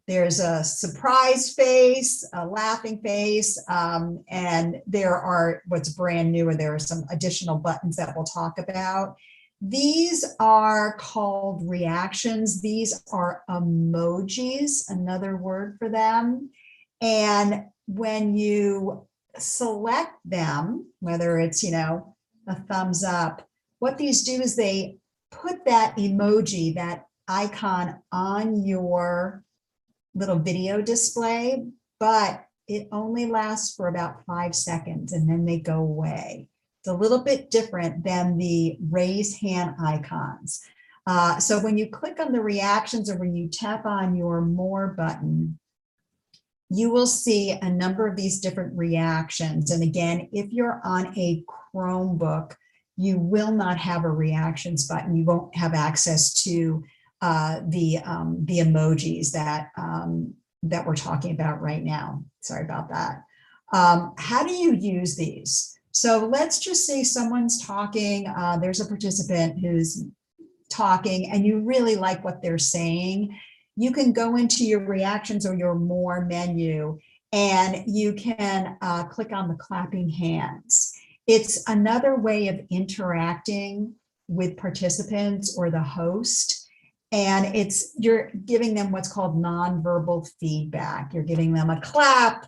there's a surprise face, a laughing face, and there are, what's brand new, and there are some additional buttons that we'll talk about. These are called reactions. These are emojis, another word for them. And when you select them, whether it's, a thumbs up, what these do is they put that emoji, that icon on your little video display, but it only lasts for about 5 seconds and then they go away. It's a little bit different than the raise hand icons. So when you click on the reactions or when you tap on your more button, you will see a number of these different reactions. And again, if you're on a Chromebook, you will not have a reactions button. You won't have access to the emojis that that we're talking about right now. Sorry about that. How do you use these? So let's just say someone's talking. There's a participant who's talking, and you really like what they're saying. You can go into your reactions or your more menu, and you can click on the clapping hands. It's another way of interacting with participants or the host. And you're giving them what's called nonverbal feedback. You're giving them a clap,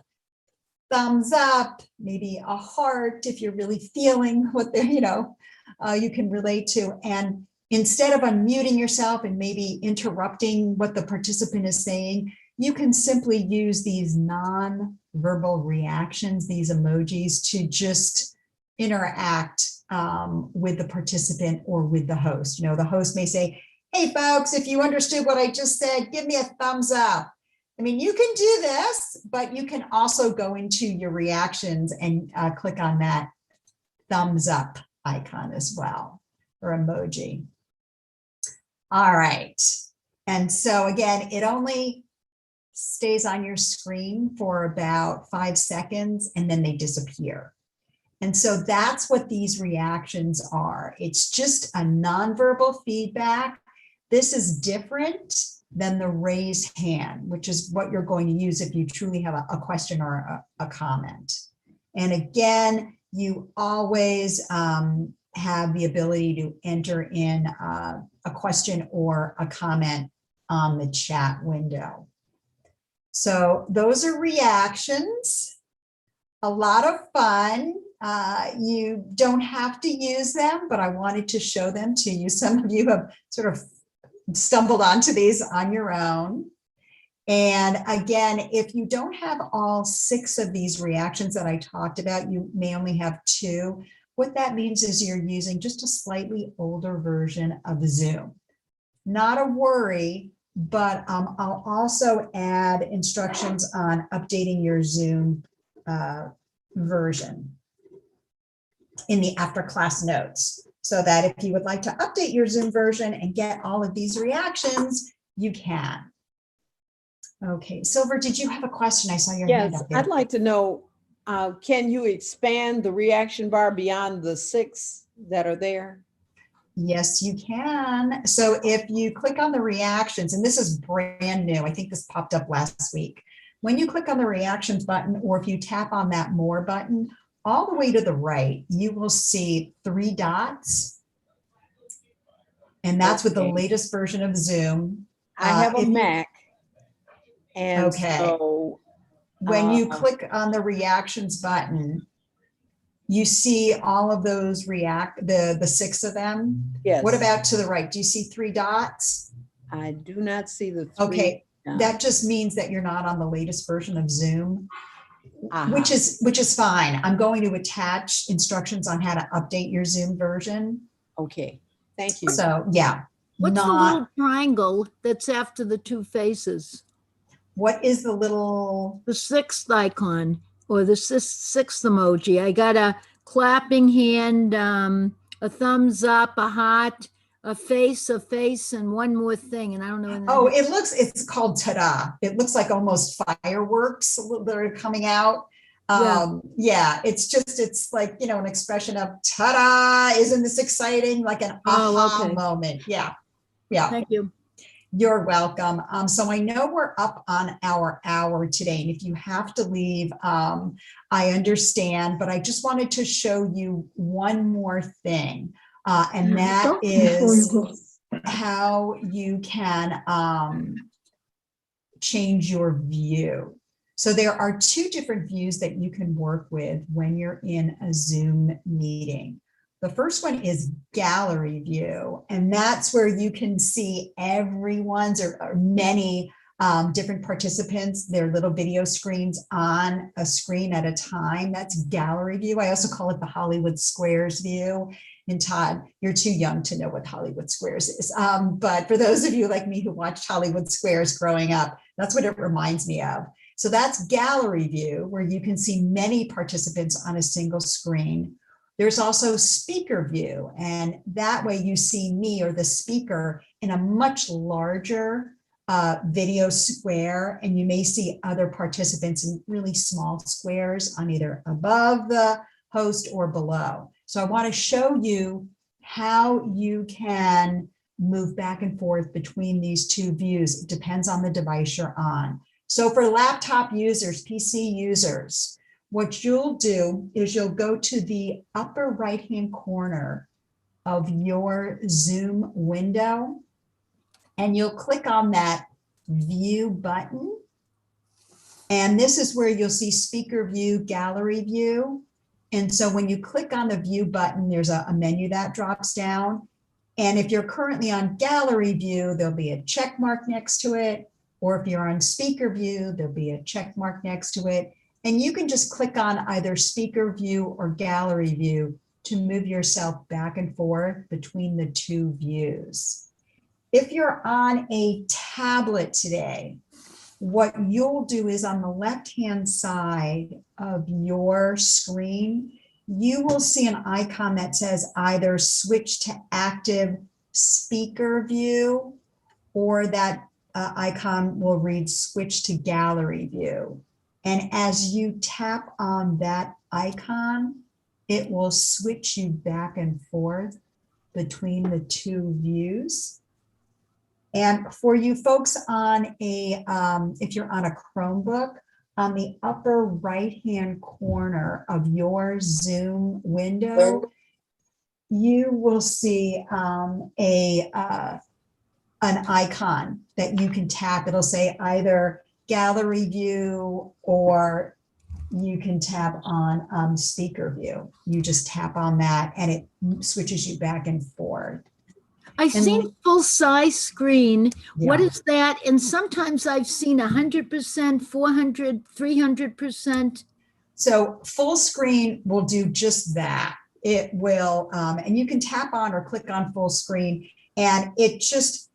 thumbs up, maybe a heart if you're really feeling what they're, you can relate to. And instead of unmuting yourself and maybe interrupting what the participant is saying, you can simply use these non-verbal reactions, these emojis, to just interact with the participant or with the host. The host may say, "Hey folks, if you understood what I just said, give me a thumbs up." I mean, you can do this, but you can also go into your reactions and click on that thumbs up icon as well, or emoji. All right. And so again, it only stays on your screen for about 5 seconds and then they disappear. And so that's what these reactions are. It's just a nonverbal feedback. This is different than the raise hand, which is what you're going to use if you truly have a question or a comment. And again, you always have the ability to enter in a question or a comment on the chat window. So those are reactions, a lot of fun. You don't have to use them, but I wanted to show them to you. Some of you have sort of stumbled onto these on your own. And again, if you don't have all 6 of these reactions that I talked about, you may only have 2. What that means is you're using just a slightly older version of Zoom. Not a worry, but I'll also add instructions on updating your Zoom version in the after class notes, so that if you would like to update your Zoom version and get all of these reactions, you can. Okay, Silver, did you have a question? I saw your hand
Yes,
up there.
I'd like to know, can you expand the reaction bar beyond the 6 that are there?
Yes, you can. So if you click on the reactions, and this is brand new, I think this popped up last week. When you click on the reactions button, or if you tap on that more button, all the way to the right, you will see 3 dots. And that's with the
Okay.
latest version of Zoom.
I have a
if you-
Mac. And
Okay.
so,
When you click on the reactions button, you see all of those the 6 of them.
yes.
What about to the right? Do you see 3 dots?
I do not see the 3.
Okay,
dots.
that just means that you're not on the latest version of Zoom,
Uh-huh.
which is fine. I'm going to attach instructions on how to update your Zoom version.
Okay, thank you.
So yeah,
What's the
not
little triangle that's after the 2 faces?
what is the little,
The 6th icon or the 6th emoji. I got a clapping hand, a thumbs up, a heart, a face, and one more thing. And I don't know. what that
oh,
is.
it's called ta-da. It looks like almost fireworks that are coming out. Yeah, it's like, you know, an expression of ta-da, isn't this exciting? Like an
Oh,
aha
okay.
moment. Yeah. Yeah.
Thank you.
You're welcome. So I know we're up on our hour today, and if you have to leave, I understand, but I just wanted to show you one more thing, and that is how you can change your view. So there are 2 different views that you can work with when you're in a Zoom meeting. The first one is gallery view, and that's where you can see everyone's or many different participants, their little video screens on a screen at a time. That's gallery view. I also call it the Hollywood Squares view. And Todd, you're too young to know what Hollywood Squares is. But for those of you like me who watched Hollywood Squares growing up, that's what it reminds me of. So that's gallery view, where you can see many participants on a single screen. There's also speaker view, and that way you see me or the speaker in a much larger video square, and you may see other participants in really small squares on either above the host or below. So I want to show you how you can move back and forth between these 2 views. It depends on the device you're on. So for laptop users, PC users, what you'll do is you'll go to the upper right-hand corner of your Zoom window, and you'll click on that view button. And this is where you'll see speaker view, gallery view. And so when you click on the view button, there's a menu that drops down. And if you're currently on gallery view, there'll be a check mark next to it. Or if you're on speaker view, there'll be a check mark next to it. And you can just click on either speaker view or gallery view to move yourself back and forth between the 2 views. If you're on a tablet today, what you'll do is on the left-hand side of your screen, you will see an icon that says either switch to active speaker view, or that icon will read switch to gallery view. And as you tap on that icon, it will switch you back and forth between the 2 views. And for you folks on if you're on a Chromebook, on the upper right-hand corner of your Zoom window, you will see an icon that you can tap. It'll say either gallery view or you can tap on speaker view. You just tap on that and it switches you back and forth.
I've seen full size screen. What
Yeah.
is that? And sometimes I've seen 100%, 400, 300%.
So full screen will do just that. It will, and you can tap on or click on full screen, and it just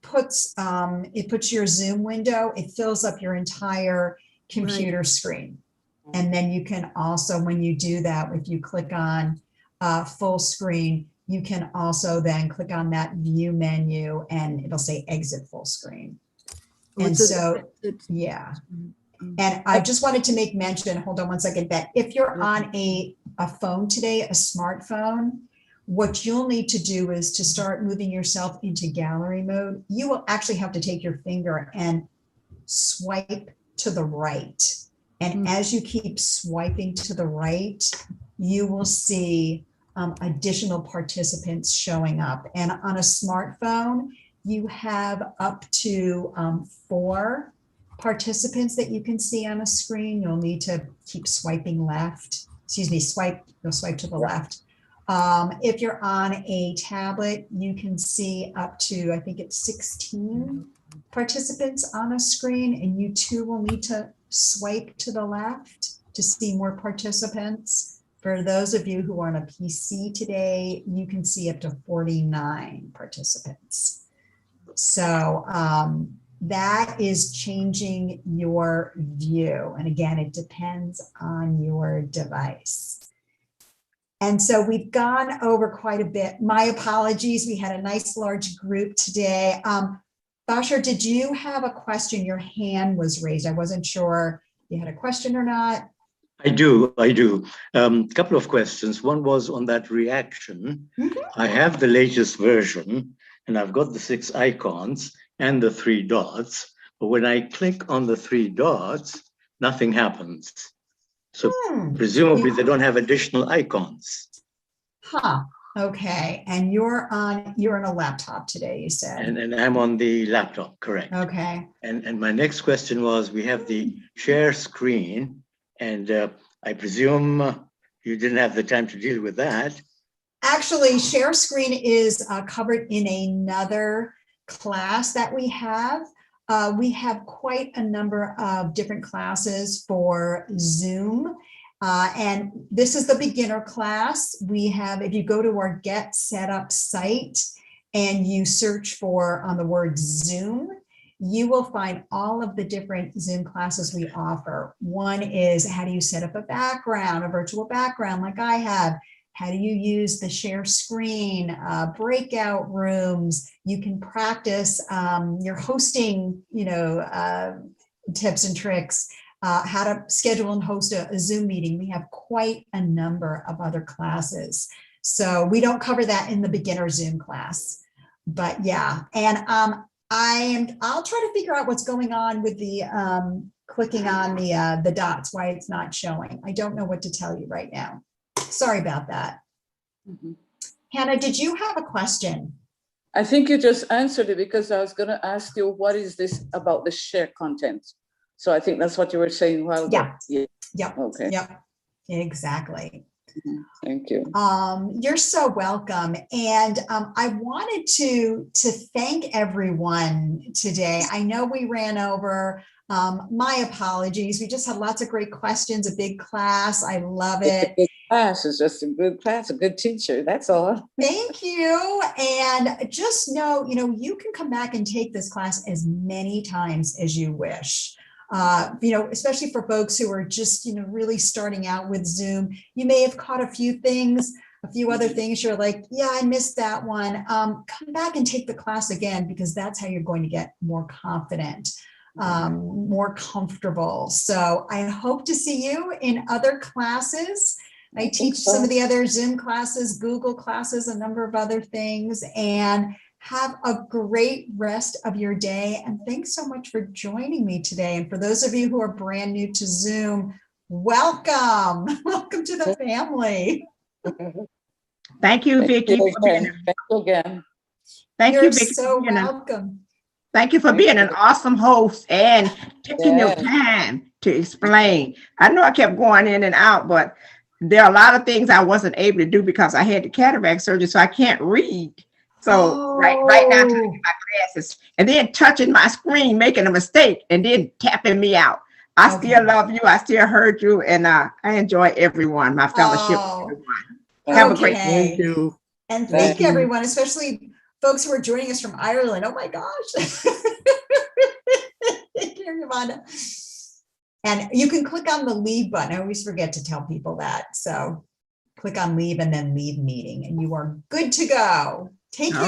puts your Zoom window. It fills up your entire computer screen. And then you can also, when you do that, if you click on full screen, you can also then click on that view menu and it'll say exit full screen. And so, yeah. And I just wanted to make mention, hold on one second, that if you're on a phone today, a smartphone, what you'll need to do is to start moving yourself into gallery mode. You will actually have to take your finger and swipe to the right. And as you keep swiping to the right, you will see additional participants showing up. And on a smartphone, you have up to 4 participants that you can see on a screen. You'll need to keep swiping left. Excuse me, you'll swipe to the left. If you're on a tablet, you can see up to, I think it's 16 participants on a screen, and you too will need to swipe to the left to see more participants. For those of you who are on a PC today, you can see up to 49 participants. So that is changing your view. And again, it depends on your device. And so we've gone over quite a bit. My apologies. We had a nice large group today. Bashar, did you have a question? Your hand was raised. I wasn't sure you had a question or not.
I do. Couple of questions. One was on that reaction. I have the latest version and I've got the 6 icons and the 3 dots. But when I click on the 3 dots, nothing happens. So presumably they don't have additional icons.
Huh. Okay. And you're on a laptop today, you said.
And I'm on the laptop, correct.
Okay.
And my next question was, we have the share screen, and I presume you didn't have the time to deal with that.
Actually, share screen is covered in another class that we have. We have quite a number of different classes for Zoom. And this is the beginner class. We have, if you go to our Get Set Up site and you search for on the word Zoom, you will find all of the different Zoom classes we offer. One is how do you set up a background, a virtual background like I have? How do you use the share screen, breakout rooms? You can practice your hosting, tips and tricks, how to schedule and host a Zoom meeting. We have quite a number of other classes. So we don't cover that in the beginner Zoom class, but yeah. And I'll try to figure out what's going on with the clicking on the dots, why it's not showing. I don't know what to tell you right now. Sorry about that. Hannah, did you have a question?
I think you just answered it, because I was going to ask you, what is this about the share content? So I think that's what you were saying. Well,
yeah.
Yep. Okay.
Yep. Exactly.
Thank you.
You're so welcome. And I wanted to thank everyone today. I know we ran over. My apologies. We just had lots of great questions, a big class. I love it.
Class is just a good class, a good teacher. That's all.
Thank you. And just know, you can come back and take this class as many times as you wish. Especially for folks who are just, really starting out with Zoom. You may have caught a few things, a few other things. You're like, yeah, I missed that one. Come back and take the class again, because that's how you're going to get more confident, more comfortable. So I hope to see you in other classes. I teach some of the other Zoom classes, Google classes, a number of other things. And Have a great rest of your day. And thanks so much for joining me today. And for those of you who are brand new to Zoom, welcome. Welcome to the family.
Thank you, Vicki.
Thank you again.
Thank
You're
you, Vicki.
so welcome.
Thank you for being an awesome host and taking your time to explain. I know I kept going in and out, but there are a lot of things I wasn't able to do because I had the cataract surgery, so I can't read. So right now, taking my glasses and then touching my screen, making a mistake, and then tapping me out. I still love you. I still heard you, and I enjoy everyone, my fellowship. Everyone. Have a great day.
Thank you. And thank everyone, especially folks who are joining us from Ireland. Oh my gosh. Thank you, Yolanda. And you can click on the leave button. I always forget to tell people that. So click on leave and then leave meeting, and you are good to go. Take care.